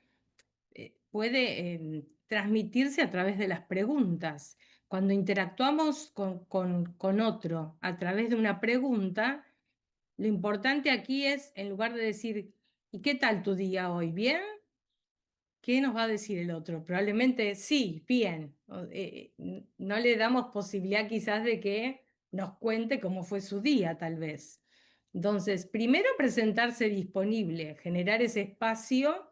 puede transmitirse a través de las preguntas. Cuando interactuamos con otro a través de una pregunta, lo importante aquí es, en lugar de decir, ¿y qué tal tu día hoy? ¿Bien? ¿Qué nos va a decir el otro? Probablemente sí, bien. No le damos posibilidad quizás de que nos cuente cómo fue su día, tal vez. Entonces, primero presentarse disponible, generar ese espacio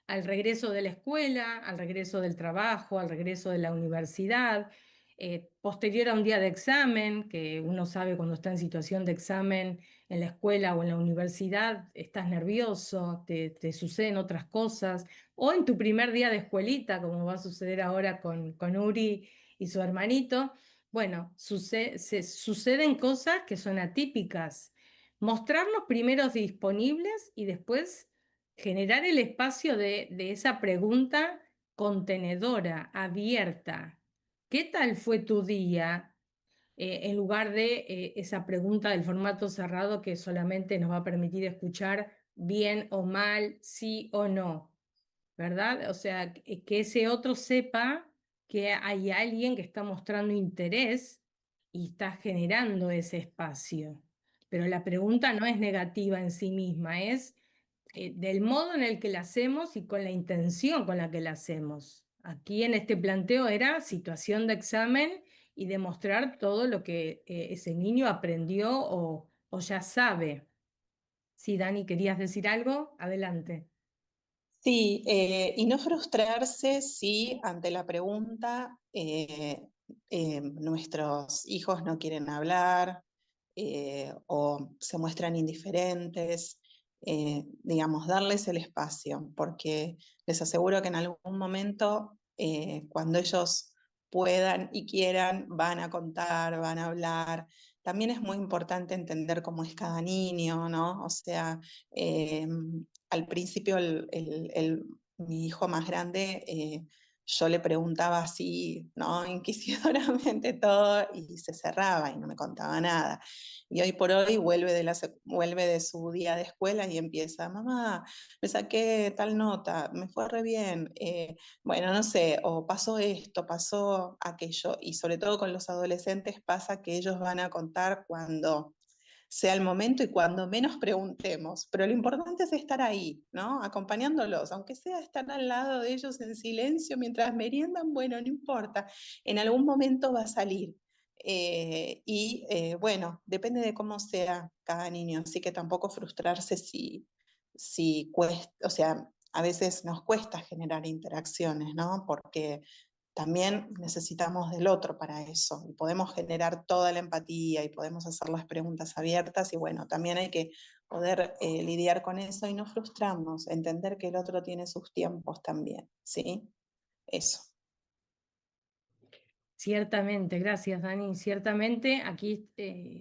al regreso de la escuela, al regreso del trabajo, al regreso de la universidad, posterior a un día de examen, que uno sabe cuando está en situación de examen en la escuela o en la universidad, estás nervioso, te suceden otras cosas, o en tu primer día de escuelita, como va a suceder ahora con Uri y su hermanito. Bueno, suceden cosas que son atípicas. Mostrarnos primero disponibles y después generar el espacio de esa pregunta contenedora, abierta. ¿Qué tal fue tu día? En lugar de esa pregunta del formato cerrado que solamente nos va a permitir escuchar bien o mal, sí o no, ¿verdad? O sea, que ese otro sepa que hay alguien que está mostrando interés y está generando ese espacio. Pero la pregunta no es negativa en sí misma, es del modo en el que la hacemos y con la intención con la que la hacemos. Aquí en este planteo era situación de examen y demostrar todo lo que ese niño aprendió o ya sabe. Sí, Dani, ¿querías decir algo? Adelante. Sí, y no frustrarse si ante la pregunta nuestros hijos no quieren hablar o se muestran indiferentes, digamos, darles el espacio, porque les aseguro que en algún momento, cuando ellos puedan y quieran, van a contar, van a hablar. También es muy importante entender cómo es cada niño, ¿no? O sea, al principio mi hijo más grande, yo le preguntaba así, ¿no? Inquisidoramente todo y se cerraba y no me contaba nada. Y hoy por hoy vuelve de su día de escuela y empieza, mamá, me saqué tal nota, me fue re bien, bueno, no sé, o pasó esto, pasó aquello. Y sobre todo con los adolescentes pasa que ellos van a contar cuando sea el momento y cuando menos preguntemos. Pero lo importante es estar ahí, ¿no? Acompañándolos, aunque sea estar al lado de ellos en silencio mientras meriendan, bueno, no importa, en algún momento va a salir. Bueno, depende de cómo sea cada niño, así que tampoco frustrarse si cuesta, o sea, a veces nos cuesta generar interacciones, ¿no? Porque también necesitamos del otro para eso y podemos generar toda la empatía y podemos hacer las preguntas abiertas y bueno, también hay que poder lidiar con eso y no frustrarnos, entender que el otro tiene sus tiempos también, ¿sí? Eso. Ciertamente, gracias Dani. Ciertamente aquí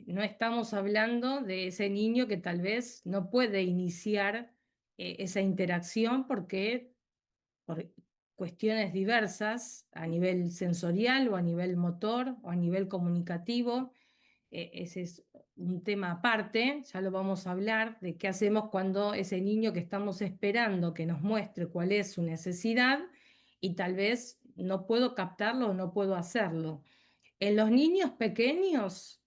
no estamos hablando de ese niño que tal vez no puede iniciar esa interacción porque por cuestiones diversas a nivel sensorial o a nivel motor o a nivel comunicativo, ese es un tema aparte, ya lo vamos a hablar, de qué hacemos cuando ese niño que estamos esperando que nos muestre cuál es su necesidad y tal vez no puedo captarlo o no puedo hacerlo. En los niños pequeños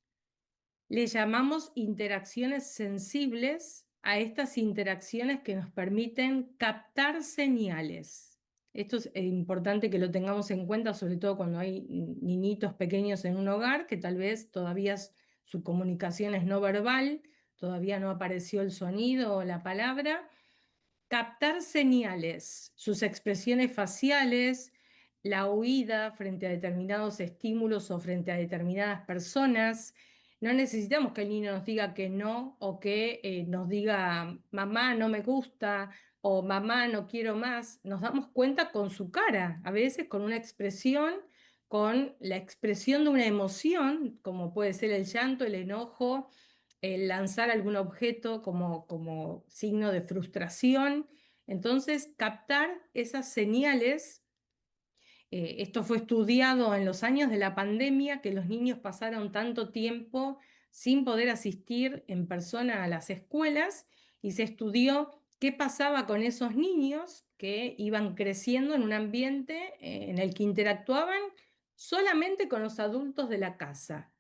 le llamamos interacciones sensibles a estas interacciones que nos permiten captar señales. Esto es importante que lo tengamos en cuenta, sobre todo cuando hay niñitos pequeños en un hogar, que tal vez todavía su comunicación es no verbal, todavía no apareció el sonido o la palabra. Captar señales, sus expresiones faciales, la huida frente a determinados estímulos o frente a determinadas personas. No necesitamos que el niño nos diga que no o que nos diga mamá no me gusta o mamá no quiero más. Nos damos cuenta con su cara, a veces con una expresión, con la expresión de una emoción, como puede ser el llanto, el enojo, el lanzar algún objeto como signo de frustración. Entonces, captar esas señales. Esto fue estudiado en los años de la pandemia, que los niños pasaron tanto tiempo sin poder asistir en persona a las escuelas, y se estudió qué pasaba con esos niños que iban creciendo en un ambiente en el que interactuaban solamente con los adultos de la casa.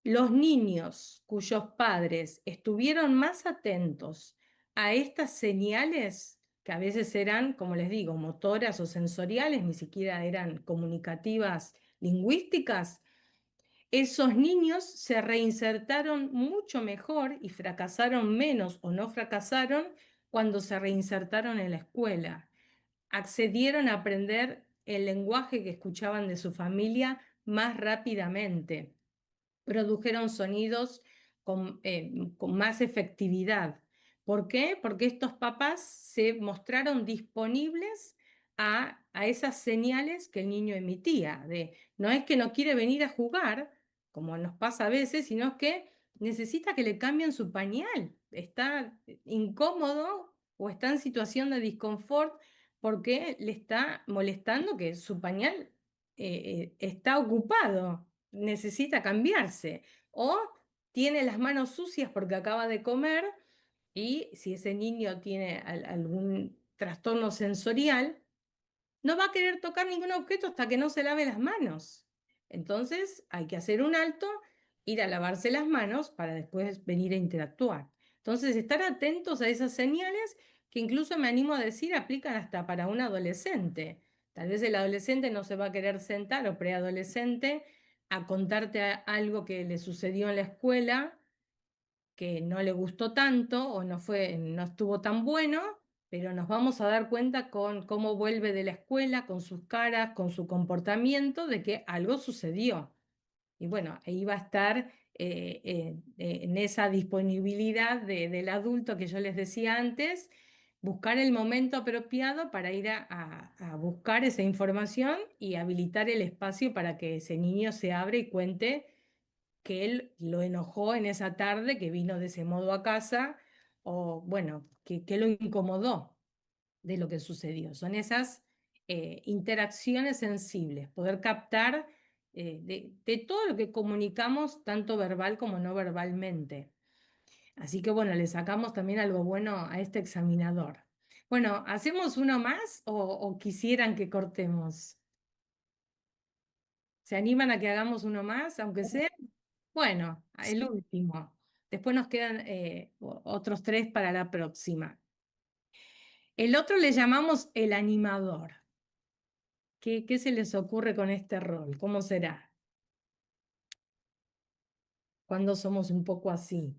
Los niños cuyos padres estuvieron más atentos a estas señales, que a veces eran, como les digo, motoras o sensoriales, ni siquiera eran comunicativas, lingüísticas, esos niños se reinsertaron mucho mejor y fracasaron menos o no fracasaron cuando se reinsertaron en la escuela. Accedieron a aprender el lenguaje que escuchaban de su familia más rápidamente, produjeron sonidos con más efectividad. ¿Por qué? Porque estos papás se mostraron disponibles a esas señales que el niño emitía, de no es que no quiere venir a jugar, como nos pasa a veces, sino que necesita que le cambien su pañal, está incómodo o está en situación de disconfort porque le está molestando que su pañal está ocupado, necesita cambiarse, o tiene las manos sucias porque acaba de comer, y si ese niño tiene algún trastorno sensorial, no va a querer tocar ningún objeto hasta que no se lave las manos. Entonces hay que hacer un alto, ir a lavarse las manos para después venir a interactuar. Entonces, estar atentos a esas señales que incluso me animo a decir aplican hasta para un adolescente. Tal vez el adolescente no se va a querer sentar, o preadolescente, a contarte algo que le sucedió en la escuela que no le gustó tanto o no estuvo tan bueno, pero nos vamos a dar cuenta con cómo vuelve de la escuela, con sus caras, con su comportamiento, de que algo sucedió. Y bueno, ahí va a estar en esa disponibilidad del adulto que yo les decía antes, buscar el momento apropiado para ir a buscar esa información y habilitar el espacio para que ese niño se abra y cuente que él lo enojó en esa tarde, que vino de ese modo a casa, o bueno, que lo incomodó de lo que sucedió. Son esas interacciones sensibles, poder captar de todo lo que comunicamos, tanto verbal como no verbalmente. Así que bueno, le sacamos también algo bueno a este examinador. Bueno, ¿hacemos uno más o quisieran que cortemos? ¿Se animan a que hagamos uno más, aunque sea? Bueno, el Sí. último. Después nos quedan otros 3 para la próxima. El otro le llamamos el animador. ¿Qué se les ocurre con este rol? ¿Cómo será? Cuando somos un poco así.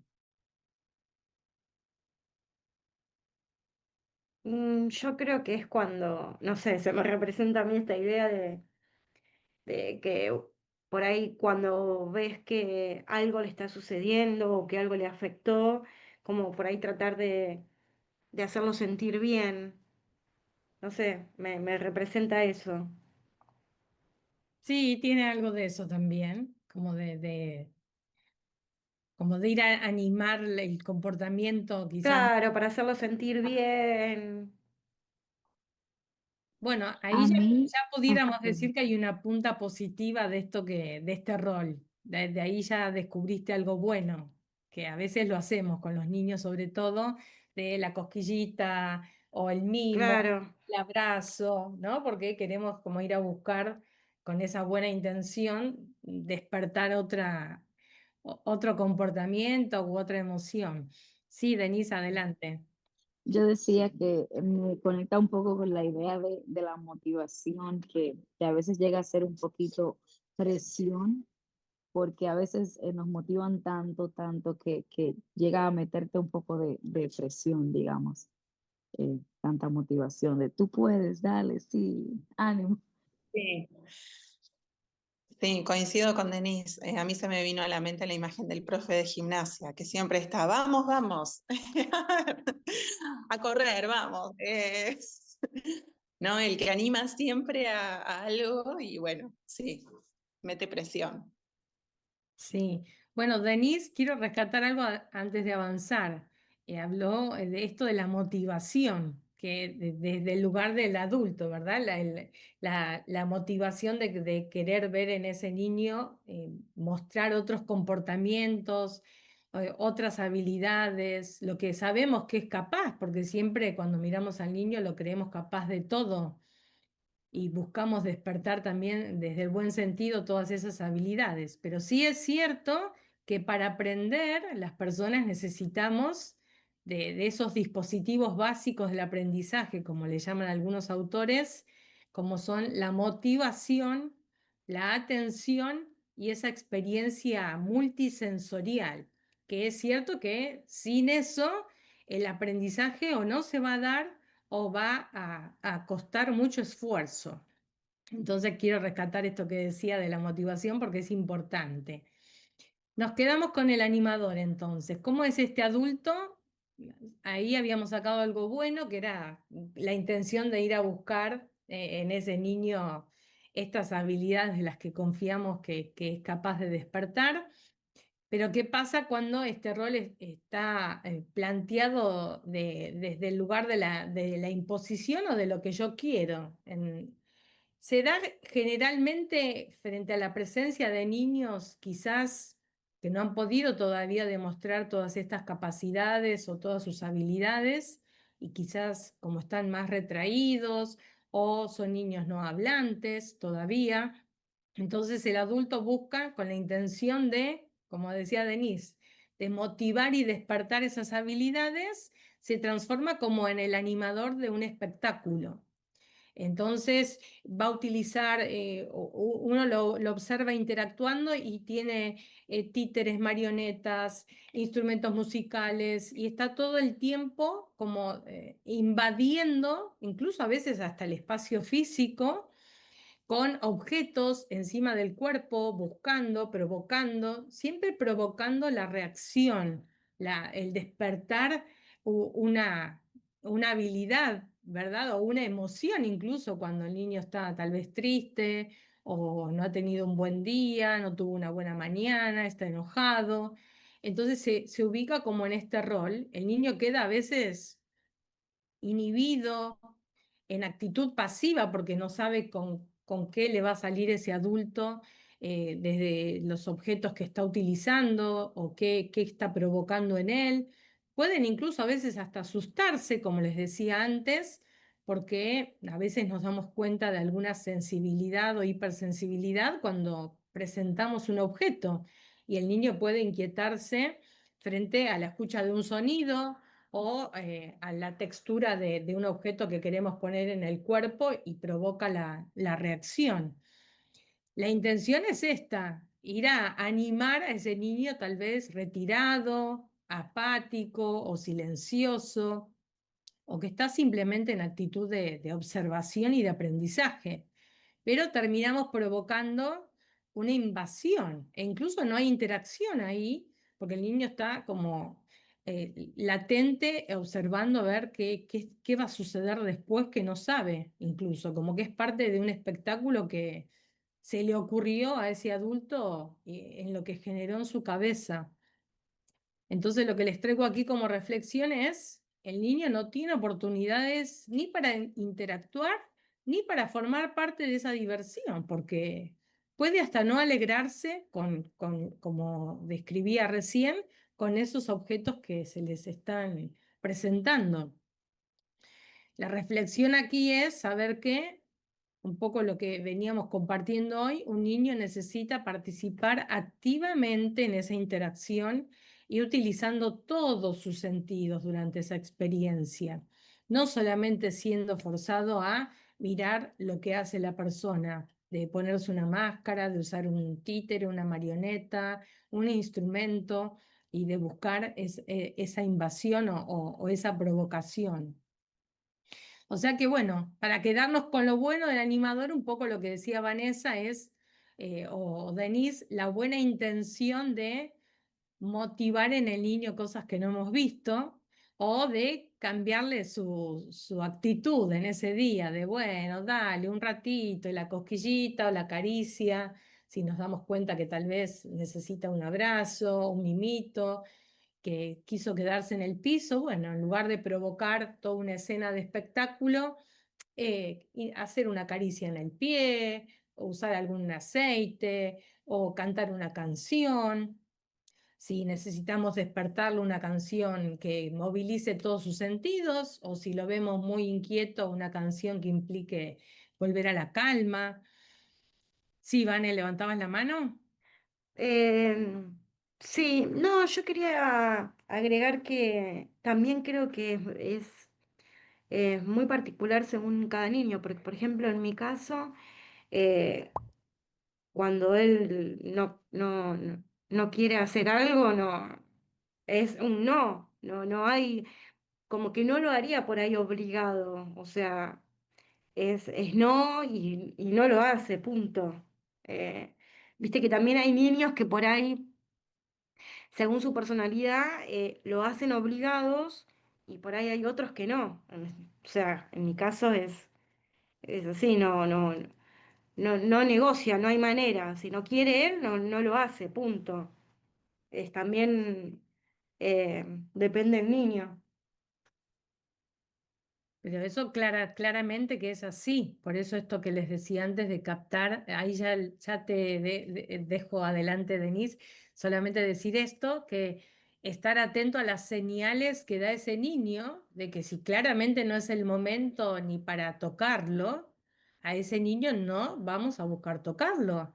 Yo creo que es cuando, no sé, se me representa a mí esta idea de que por ahí cuando ves que algo le está sucediendo o que algo le afectó, como por ahí tratar de hacerlo sentir bien, no sé, me representa eso. Sí, tiene algo de eso también, como de ir a animar el comportamiento, quizás. Claro, para hacerlo sentir bien. Bueno, A ahí mí, ya pudiéramos decir que hay una punta positiva de este rol. De ahí ya descubriste algo bueno. que a veces lo hacemos con los niños, sobre todo, de la cosquillita o el mimo, Claro. el abrazo, ¿no? Porque queremos como ir a buscar con esa buena intención despertar otro comportamiento u otra emoción. Sí, Denise, adelante. Yo decía que me conecta un poco con la idea de la motivación, que a veces llega a ser un poquito presión, porque a veces nos motivan tanto, tanto que llega a meterte un poco de presión, digamos, tanta motivación de tú puedes, dale, sí, ánimo. Sí. Sí, coincido con Denise. A mí se me vino a la mente la imagen del profe de gimnasia, que siempre está, vamos, vamos, a correr, vamos. ¿No? El que anima siempre a algo y bueno, sí, mete presión. Sí, bueno, Denise, quiero rescatar algo antes de avanzar. Habló de esto de la motivación, que desde el lugar del adulto, ¿verdad? La motivación de querer ver en ese niño, mostrar otros comportamientos, otras habilidades, lo que sabemos que es capaz, porque siempre cuando miramos al niño lo creemos capaz de todo y buscamos despertar también desde el buen sentido todas esas habilidades. Pero sí es cierto que para aprender las personas necesitamos de esos dispositivos básicos del aprendizaje, como le llaman algunos autores, como son la motivación, la atención y esa experiencia multisensorial, que es cierto que sin eso el aprendizaje o no se va a dar o va a costar mucho esfuerzo. Entonces quiero rescatar esto que decía de la motivación porque es importante. Nos quedamos con el animador entonces. ¿Cómo es este adulto? Ahí habíamos sacado algo bueno, que era la intención de ir a buscar en ese niño estas habilidades de las que confiamos que es capaz de despertar. Pero ¿qué pasa cuando este rol está planteado desde el lugar de la imposición o de lo que yo quiero? Se da generalmente frente a la presencia de niños quizás que no han podido todavía demostrar todas estas capacidades o todas sus habilidades y quizás como están más retraídos o son niños no hablantes todavía. Entonces el adulto busca con la intención de, como decía Denise, de motivar y despertar esas habilidades, se transforma como en el animador de un espectáculo. Entonces va a utilizar, uno lo observa interactuando y tiene títeres, marionetas, instrumentos musicales y está todo el tiempo como invadiendo, incluso a veces hasta el espacio físico, con objetos encima del cuerpo, buscando, provocando, siempre provocando la reacción, el despertar una habilidad, ¿verdad? O una emoción incluso cuando el niño está tal vez triste o no ha tenido un buen día, no tuvo una buena mañana, está enojado. Entonces se ubica como en este rol. El niño queda a veces inhibido, en actitud pasiva, porque no sabe con qué le va a salir ese adulto desde los objetos que está utilizando o qué está provocando en él. Pueden incluso a veces hasta asustarse, como les decía antes, porque a veces nos damos cuenta de alguna sensibilidad o hipersensibilidad cuando presentamos un objeto y el niño puede inquietarse frente a la escucha de un sonido o a la textura de un objeto que queremos poner en el cuerpo y provoca la reacción. La intención es esta, ir a animar a ese niño tal vez retirado, apático o silencioso, o que está simplemente en actitud de observación y de aprendizaje. Pero terminamos provocando una invasión e incluso no hay interacción ahí, porque el niño está como latente observando a ver qué va a suceder después que no sabe, incluso como que es parte de un espectáculo que se le ocurrió a ese adulto en lo que generó en su cabeza. Entonces lo que les traigo aquí como reflexión es, el niño no tiene oportunidades ni para interactuar ni para formar parte de esa diversión, porque puede hasta no alegrarse como describía recién, con esos objetos que se les están presentando. La reflexión aquí es saber que, un poco lo que veníamos compartiendo hoy, un niño necesita participar activamente en esa interacción y utilizando todos sus sentidos durante esa experiencia, no solamente siendo forzado a mirar lo que hace la persona, de ponerse una máscara, de usar un títere, una marioneta, un instrumento y de buscar esa invasión o esa provocación. O sea que bueno, para quedarnos con lo bueno del animador, un poco lo que decía Vanessa es, o Denise, la buena intención de motivar en el niño cosas que no hemos visto o de cambiarle su actitud en ese día, de bueno, dale un ratito, y la cosquillita o la caricia, si nos damos cuenta que tal vez necesita un abrazo, un mimito, que quiso quedarse en el piso, bueno, en lugar de provocar toda una escena de espectáculo, y hacer una caricia en el pie, o usar algún aceite, o cantar una canción. Si necesitamos despertarle una canción que movilice todos sus sentidos, o si lo vemos muy inquieto, una canción que implique volver a la calma. Sí, Vane, ¿levantabas la mano? Sí, no, yo quería agregar que también creo que es muy particular según cada niño, porque por ejemplo en mi caso, eh, cuando él no quiere hacer algo, no, es un no, no hay, como que no lo haría por ahí obligado, o sea, es no y no lo hace, punto. Eh, Viste que también hay niños que por ahí según su personalidad, lo hacen obligados y por ahí hay otros que no. O sea, en mi caso es así, no negocia, no hay manera. Si no quiere él, no lo hace, punto. Es también depende del niño. Pero eso claramente que es así. Por eso esto que les decía antes de captar, ahí ya dejo adelante, Denise, solamente decir esto, que estar atento a las señales que da ese niño, de que si claramente no es el momento ni para tocarlo, a ese niño no vamos a buscar tocarlo.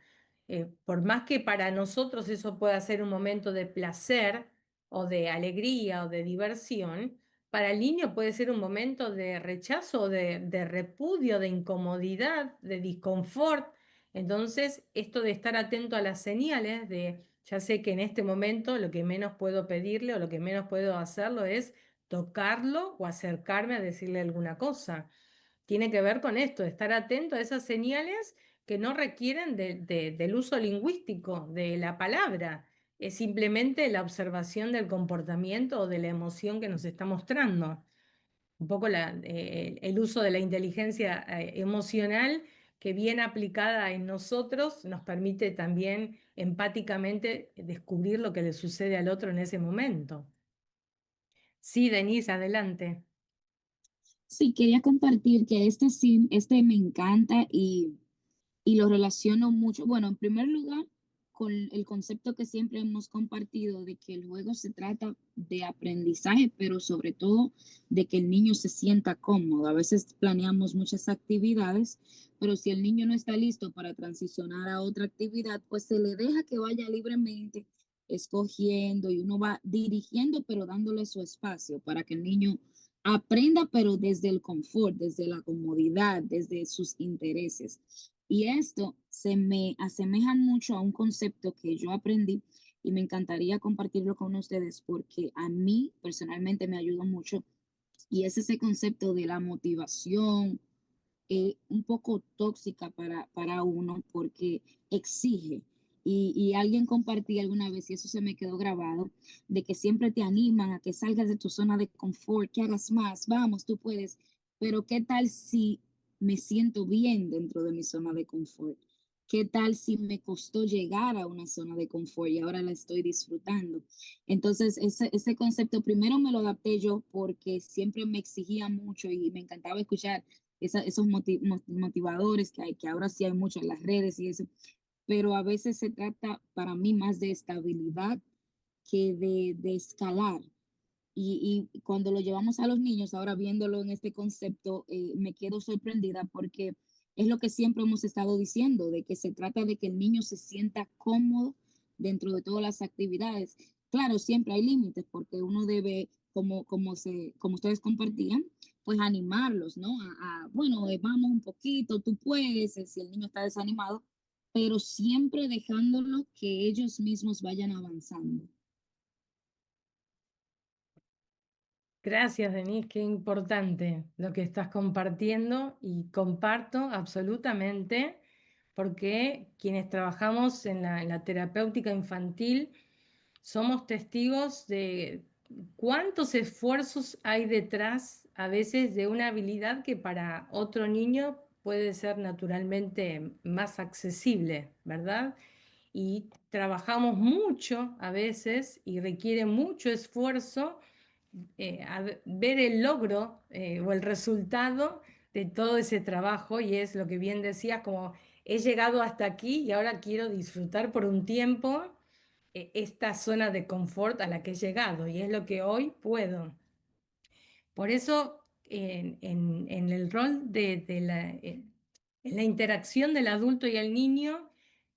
Por más que para nosotros eso pueda ser un momento de placer o de alegría o de diversión, para el niño puede ser un momento de rechazo, de repudio, de incomodidad, de disconfort. Entonces, esto de estar atento a las señales, de ya sé que en este momento lo que menos puedo pedirle o lo que menos puedo hacerlo es tocarlo o acercarme a decirle alguna cosa. Tiene que ver con esto, de estar atento a esas señales que no requieren del uso lingüístico de la palabra, es simplemente la observación del comportamiento o de la emoción que nos está mostrando. Un poco el uso de la inteligencia emocional que bien aplicada en nosotros nos permite también empáticamente descubrir lo que le sucede al otro en ese momento. Sí, Denise, adelante. Sí, quería compartir que este sí, este me encanta y lo relaciono mucho. Bueno, en primer lugar, con el concepto que siempre hemos compartido de que el juego se trata de aprendizaje, pero sobre todo de que el niño se sienta cómodo. A veces planeamos muchas actividades, pero si el niño no está listo para transicionar a otra actividad, pues se le deja que vaya libremente escogiendo y uno va dirigiendo, pero dándole su espacio para que el niño aprenda, pero desde el confort, desde la comodidad, desde sus intereses. Y esto se me asemeja mucho a un concepto que yo aprendí y me encantaría compartirlo con ustedes porque a mí personalmente me ayudó mucho y es ese concepto de la motivación, un poco tóxica para uno porque exige. Y alguien compartía alguna vez, y eso se me quedó grabado, de que siempre te animan a que salgas de tu zona de confort, que hagas más, vamos, tú puedes. Pero ¿qué tal si me siento bien dentro de mi zona de confort? ¿Qué tal si me costó llegar a una zona de confort y ahora la estoy disfrutando? Entonces, ese concepto primero me lo adapté yo porque siempre me exigía mucho y me encantaba escuchar esos motivadores que hay, que ahora sí hay mucho en las redes y eso, pero a veces se trata para mí más de estabilidad que de escalar. Y cuando lo llevamos a los niños, ahora viéndolo en este concepto, me quedo sorprendida porque es lo que siempre hemos estado diciendo, de que se trata de que el niño se sienta cómodo dentro de todas las actividades. Claro, siempre hay límites porque uno debe, como ustedes compartían, pues animarlos, ¿no? Bueno, vamos un poquito, tú puedes, si el niño está desanimado, pero siempre dejándolo que ellos mismos vayan avanzando. Gracias, Denise, qué importante lo que estás compartiendo y comparto absolutamente porque quienes trabajamos en la terapéutica infantil somos testigos de cuántos esfuerzos hay detrás a veces de una habilidad que para otro niño puede ser naturalmente más accesible, ¿verdad? Y trabajamos mucho a veces y requiere mucho esfuerzo ver el logro o el resultado de todo ese trabajo y es lo que bien decías, como he llegado hasta aquí y ahora quiero disfrutar por un tiempo esta zona de confort a la que he llegado y es lo que hoy puedo. Por eso, en el rol en la interacción del adulto y el niño,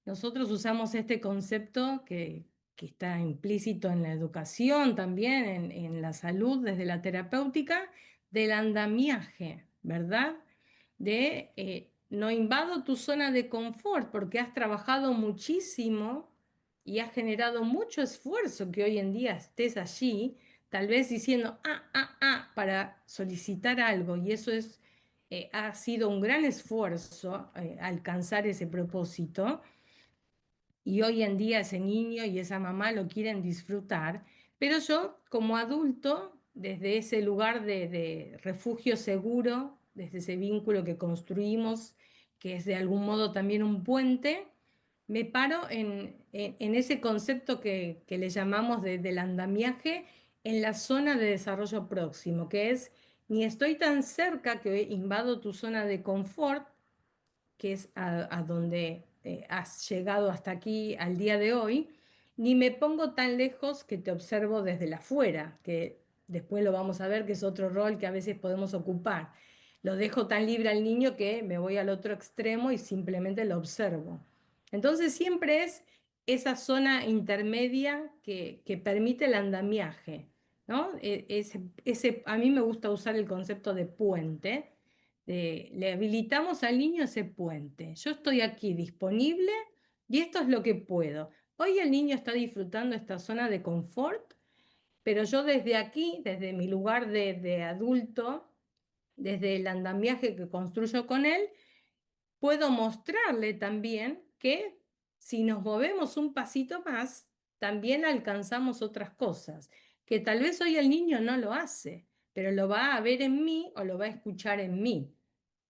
nosotros usamos este concepto que está implícito en la educación también, en la salud, desde la terapéutica, del andamiaje, ¿verdad? No invado tu zona de confort porque has trabajado muchísimo y has generado mucho esfuerzo que hoy en día estés allí, tal vez diciendo para solicitar algo, y eso ha sido un gran esfuerzo alcanzar ese propósito, y hoy en día ese niño y esa mamá lo quieren disfrutar, pero yo como adulto, desde ese lugar de refugio seguro, desde ese vínculo que construimos, que es de algún modo también un puente, me paro en ese concepto que le llamamos del andamiaje en la zona de desarrollo próximo, que es ni estoy tan cerca que invado tu zona de confort, que es a donde has llegado hasta aquí al día de hoy, ni me pongo tan lejos que te observo desde la afuera, que después lo vamos a ver que es otro rol que a veces podemos ocupar. Lo dejo tan libre al niño que me voy al otro extremo y simplemente lo observo. Entonces siempre es esa zona intermedia que permite el andamiaje, ¿no? A mí me gusta usar el concepto de puente, le habilitamos al niño ese puente. Yo estoy aquí disponible y esto es lo que puedo. Hoy el niño está disfrutando esta zona de confort, pero yo desde aquí, desde mi lugar de adulto, desde el andamiaje que construyo con él, puedo mostrarle también que si nos movemos un pasito más, también alcanzamos otras cosas, que tal vez hoy el niño no lo hace, pero lo va a ver en mí o lo va a escuchar en mí.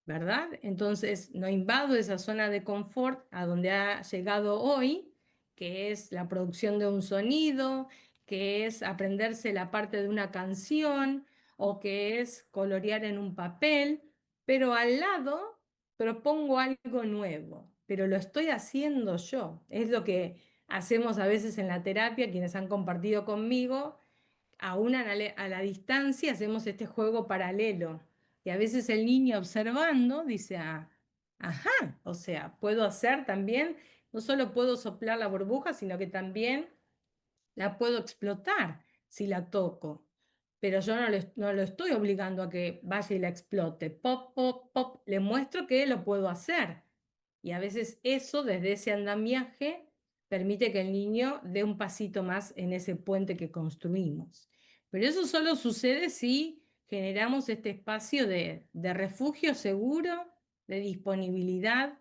¿Verdad? Entonces no invado esa zona de confort a donde ha llegado hoy, que es la producción de un sonido, que es aprenderse la parte de una canción o que es colorear en un papel, pero al lado propongo algo nuevo, pero lo estoy haciendo yo. Es lo que hacemos a veces en la terapia, quienes han compartido conmigo, aún a la distancia hacemos este juego paralelo. Y a veces el niño observando dice, ajá, o sea, puedo hacer también, no solo puedo soplar la burbuja, sino que también la puedo explotar si la toco. Pero yo no lo estoy obligando a que vaya y la explote. Pop, pop, pop, le muestro que lo puedo hacer. Y a veces eso, desde ese andamiaje, permite que el niño dé un pasito más en ese puente que construimos. Pero eso solo sucede si generamos este espacio de refugio seguro, de disponibilidad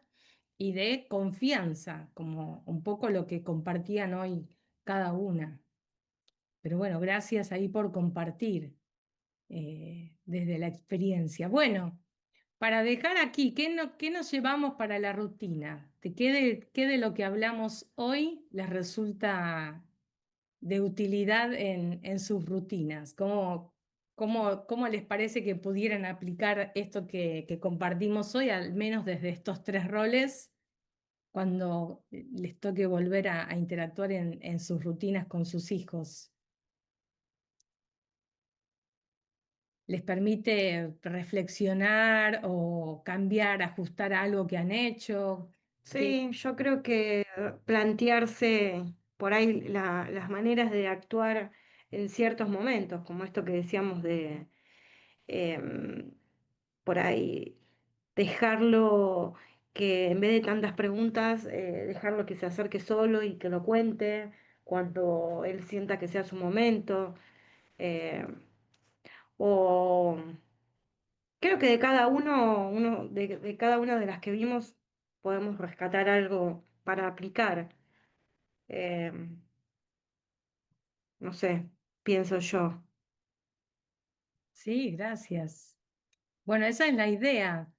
y de confianza, como un poco lo que compartían hoy cada una. Pero bueno, gracias ahí por compartir desde la experiencia. Bueno, para dejar aquí, ¿qué nos llevamos para la rutina? ¿Qué de lo que hablamos hoy les resulta de utilidad en sus rutinas? ¿Cómo les parece que pudieran aplicar esto que compartimos hoy, al menos desde estos tres roles? cuando les toque volver a interactuar en sus rutinas con sus hijos? ¿Les permite reflexionar o cambiar, ajustar algo que han hecho? Sí, yo creo que plantearse por ahí las maneras de actuar en ciertos momentos, como esto que decíamos de em, por ahí dejarlo que en vez de tantas preguntas, dejarlo que se acerque solo y que lo cuente cuando él sienta que sea su momento. eh, o creo que de cada de cada una de las que vimos podemos rescatar algo para aplicar. Eh, no sé, pienso yo. Sí, gracias. Bueno, esa es la idea.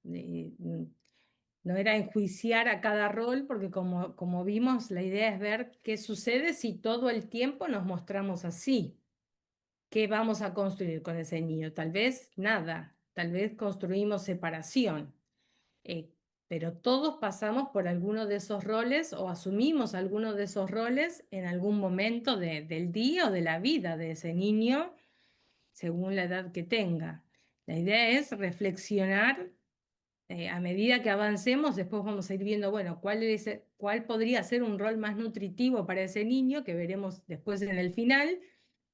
No era enjuiciar a cada rol, porque como vimos, la idea es ver qué sucede si todo el tiempo nos mostramos así. ¿Qué vamos a construir con ese niño? Tal vez nada, tal vez construimos separación. Eh, pero todos pasamos por alguno de esos roles o asumimos alguno de esos roles en algún momento del día o de la vida de ese niño, según la edad que tenga. La idea es reflexionar a medida que avancemos. Después vamos a ir viendo, bueno, cuál podría ser un rol más nutritivo para ese niño, que veremos después en el final,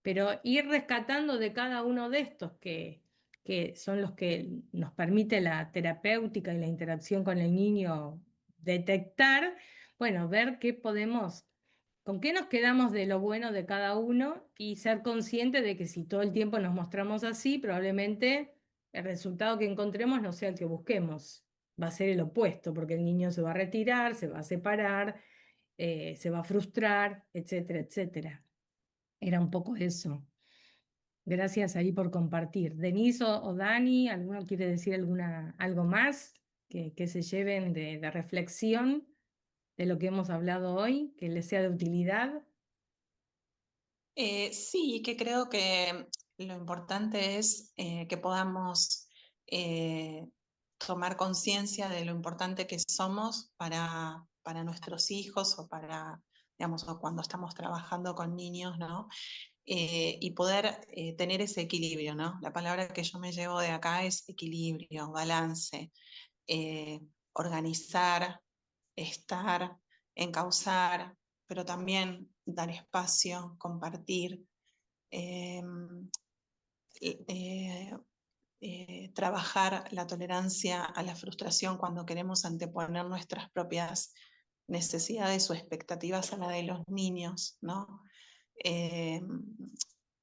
pero ir rescatando de cada uno de estos que son los que nos permite la terapéutica y la interacción con el niño detectar, bueno, ver con qué nos quedamos de lo bueno de cada uno y ser consciente de que si todo el tiempo nos mostramos así, probablemente el resultado que encontremos no sea el que busquemos. Va a ser el opuesto, porque el niño se va a retirar, se va a separar, se va a frustrar, etcétera, etcétera. Era un poco eso. Gracias ahí por compartir. Denise o Dani, ¿alguno quiere decir algo más que se lleven de reflexión de lo que hemos hablado hoy, que les sea de utilidad? Sí, que creo que lo importante es que podamos tomar conciencia de lo importante que somos para nuestros hijos o digamos, o cuando estamos trabajando con niños, ¿no? Y poder tener ese equilibrio, ¿no? La palabra que yo me llevo de acá es equilibrio, balance, eh, organizar, estar, encauzar, pero también dar espacio, compartir, eh, eh, trabajar la tolerancia a la frustración cuando queremos anteponer nuestras propias necesidades o expectativas a la de los niños, ¿no? Eh,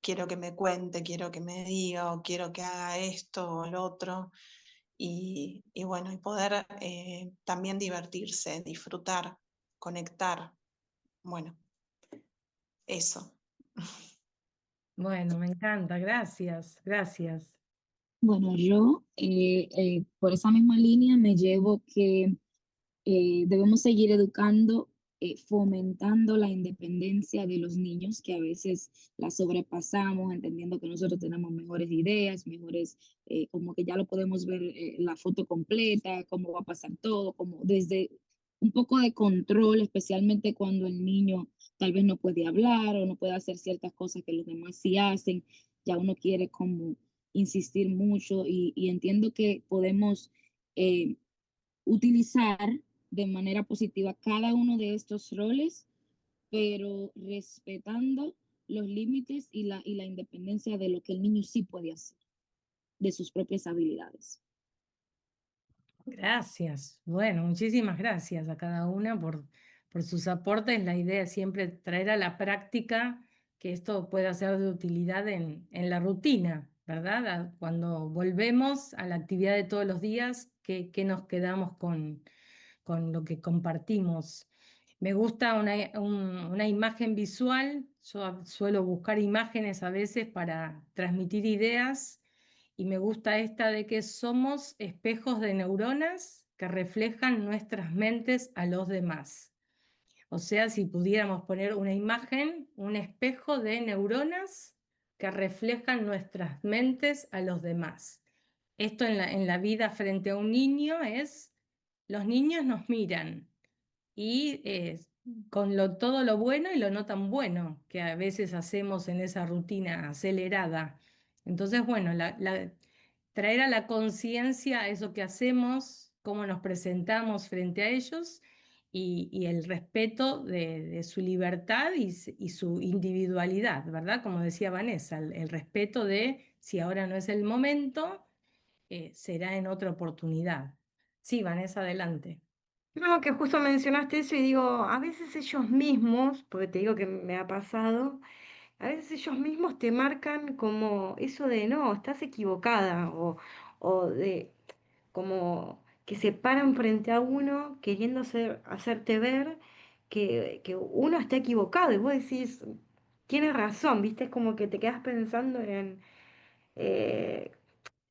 quiero que me cuente, quiero que me diga, o quiero que haga esto o lo otro, y bueno, y poder también divertirse, disfrutar, conectar, bueno, eso. Bueno, me encanta, gracias, gracias. Bueno, yo por esa misma línea me llevo que debemos seguir educando, fomentando la independencia de los niños, que a veces la sobrepasamos, entendiendo que nosotros tenemos mejores ideas, mejores, como que ya lo podemos ver la foto completa, cómo va a pasar todo, como desde un poco de control, especialmente cuando el niño tal vez no puede hablar o no puede hacer ciertas cosas que los demás sí hacen, ya uno quiere como insistir mucho y entiendo que podemos eh, utilizar de manera positiva cada uno de estos roles, pero respetando los límites y la independencia de lo que el niño sí puede hacer, de sus propias habilidades. Gracias. Bueno, muchísimas gracias a cada una por sus aportes. La idea es siempre traer a la práctica que esto pueda ser de utilidad en la rutina, ¿verdad? Cuando volvemos a la actividad de todos los días, ¿qué nos quedamos con lo que compartimos? Me gusta una imagen visual. Yo suelo buscar imágenes a veces para transmitir ideas y me gusta esta de que somos espejos de neuronas que reflejan nuestras mentes a los demás. O sea, si pudiéramos poner una imagen, un espejo de neuronas que reflejan nuestras mentes a los demás. Esto en la vida frente a un niño es, los niños nos miran y con todo lo bueno y lo no tan bueno que a veces hacemos en esa rutina acelerada. Entonces, bueno, traer a la conciencia eso que hacemos, cómo nos presentamos frente a ellos y el respeto de su libertad y su individualidad, ¿verdad? Como decía Vanessa, el respeto de si ahora no es el momento, será en otra oportunidad. Sí, Vanessa, adelante. No, que justo mencionaste eso y digo, a veces ellos mismos, porque te digo que me ha pasado, a veces ellos mismos te marcan como eso de no, estás equivocada o de como que se paran frente a uno queriendo hacerte ver que uno está equivocado y vos decís, tienes razón, ¿viste? Es como que te quedas pensando en, eh,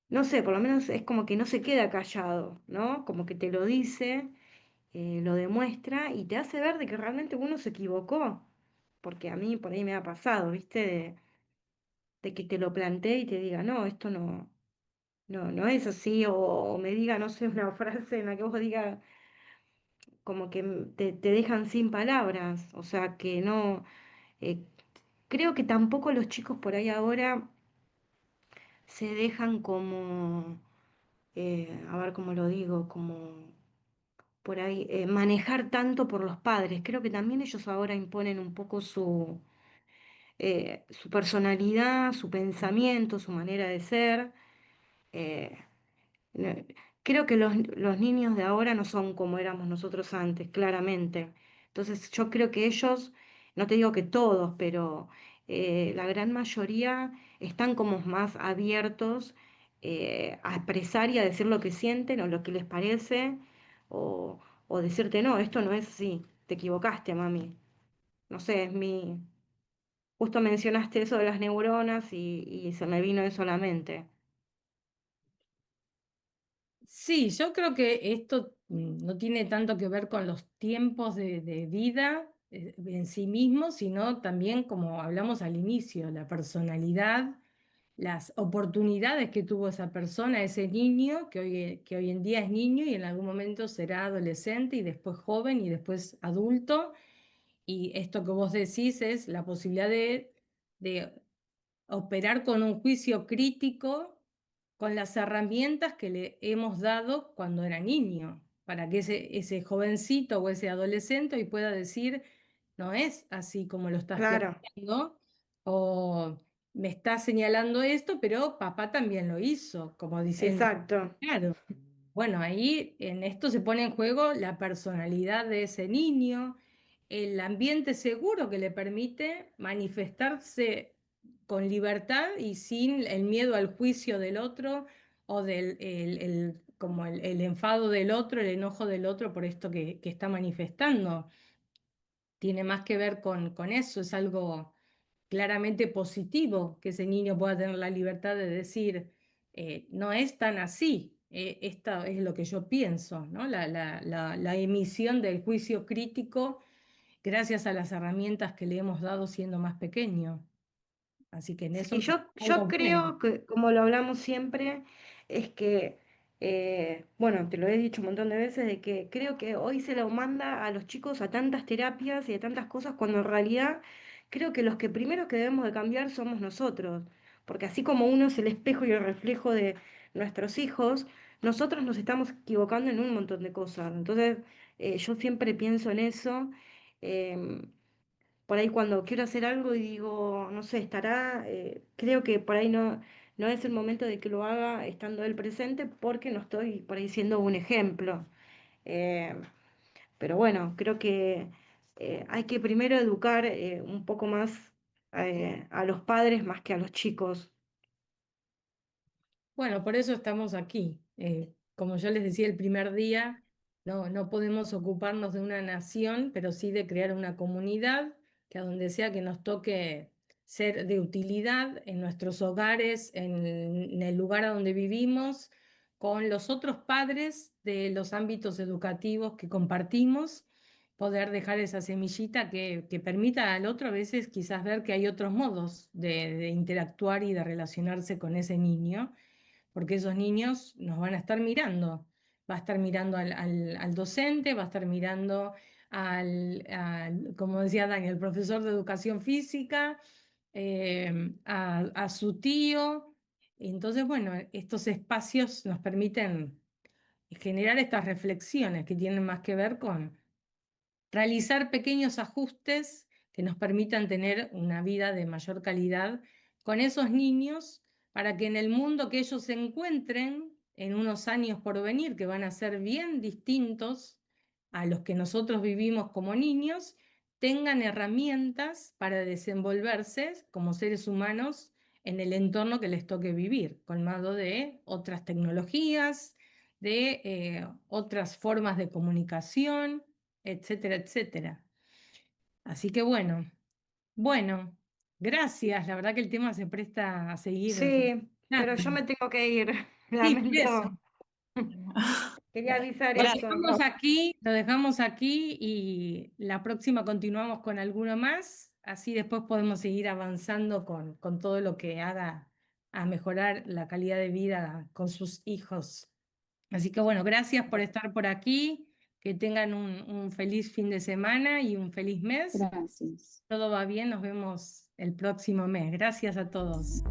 no sé, por lo menos es como que no se queda callado, ¿no? Como que te lo dice, lo demuestra y te hace ver de que realmente uno se equivocó. Porque a mí por ahí me ha pasado, ¿viste? De que te lo plantee y te diga, no, esto no, no es así, o me diga, no sé, una frase en la que vos digas, como que te dejan sin palabras, o sea, que no, eh, creo que tampoco los chicos por ahí ahora se dejan como, a ver cómo lo digo, como por ahí, manejar tanto por los padres. Creo que también ellos ahora imponen un poco su personalidad, su pensamiento, su manera de ser. eh, No, creo que los niños de ahora no son como éramos nosotros antes, claramente. Entonces yo creo que ellos, no te digo que todos, pero la gran mayoría están como más abiertos a expresar y a decir lo que sienten o lo que les parece, o decirte, no, esto no es así, te equivocaste, mami. No sé, es mi... Justo mencionaste eso de las neuronas y se me vino eso a la mente. Sí, yo creo que esto no tiene tanto que ver con los tiempos de vida en sí mismos, sino también, como hablamos al inicio, la personalidad, las oportunidades que tuvo esa persona, ese niño, que hoy en día es niño y en algún momento será adolescente y después joven y después adulto. Y esto que vos decís es la posibilidad de operar con un juicio crítico con las herramientas que le hemos dado cuando era niño, para que ese jovencito o ese adolescente hoy pueda decir, no es así como lo estás Claro, planteando, o me estás señalando esto, pero papá también lo hizo, como diciendo, exacto, claro. Bueno, ahí en esto se pone en juego la personalidad de ese niño, el ambiente seguro que le permite manifestarse con libertad y sin el miedo al juicio del otro o como el enfado del otro, el enojo del otro por esto que está manifestando. Tiene más que ver con eso, es algo claramente positivo que ese niño pueda tener la libertad de decir, no es tan así, esto es lo que yo pienso, ¿no? La emisión del juicio crítico gracias a las herramientas que le hemos dado siendo más pequeño. Así que en eso sí, yo algo bueno. creo que, como lo hablamos siempre, es que, bueno, te lo he dicho un montón de veces, de que creo que hoy se lo manda a los chicos a tantas terapias y a tantas cosas, cuando en realidad creo que los que primero que debemos de cambiar somos nosotros, porque así como uno es el espejo y el reflejo de nuestros hijos, nosotros nos estamos equivocando en un montón de cosas. Entonces, yo siempre pienso en eso. em, por ahí cuando quiero hacer algo y digo, no sé, estará, creo que por ahí no es el momento de que lo haga estando él presente porque no estoy por ahí siendo un ejemplo. Eh, pero bueno, creo que hay que primero educar un poco más a los padres más que a los chicos. Bueno, por eso estamos aquí. Como yo les decía el primer día, no podemos ocuparnos de una nación, pero sí de crear una comunidad que a donde sea que nos toque ser de utilidad en nuestros hogares, en el lugar a donde vivimos, con los otros padres de los ámbitos educativos que compartimos, poder dejar esa semillita que permita al otro a veces quizás ver que hay otros modos de interactuar y de relacionarse con ese niño porque esos niños nos van a estar mirando. Va a estar mirando al docente, va a estar mirando como decía Dani, al profesor de educación física, a su tío. Entonces, bueno, estos espacios nos permiten generar estas reflexiones que tienen más que ver con realizar pequeños ajustes que nos permitan tener una vida de mayor calidad con esos niños para que en el mundo que ellos se encuentren en unos años por venir, que van a ser bien distintos a los que nosotros vivimos como niños, tengan herramientas para desenvolverse como seres humanos en el entorno que les toque vivir, colmado de otras tecnologías, de otras formas de comunicación, etcétera, etcétera. Así que bueno, gracias. La verdad que el tema se presta a seguir. Sí, pero yo me tengo que ir, Sí, por eso. lamento. Quería avisar Lo esto. dejamos aquí y la próxima continuamos con alguno más. Así después podemos seguir avanzando con todo lo que haga a mejorar la calidad de vida con sus hijos. Así que bueno, gracias por estar por aquí. Que tengan un feliz fin de semana y un feliz mes. Gracias. Todo va bien, nos vemos el próximo mes. Gracias a todos.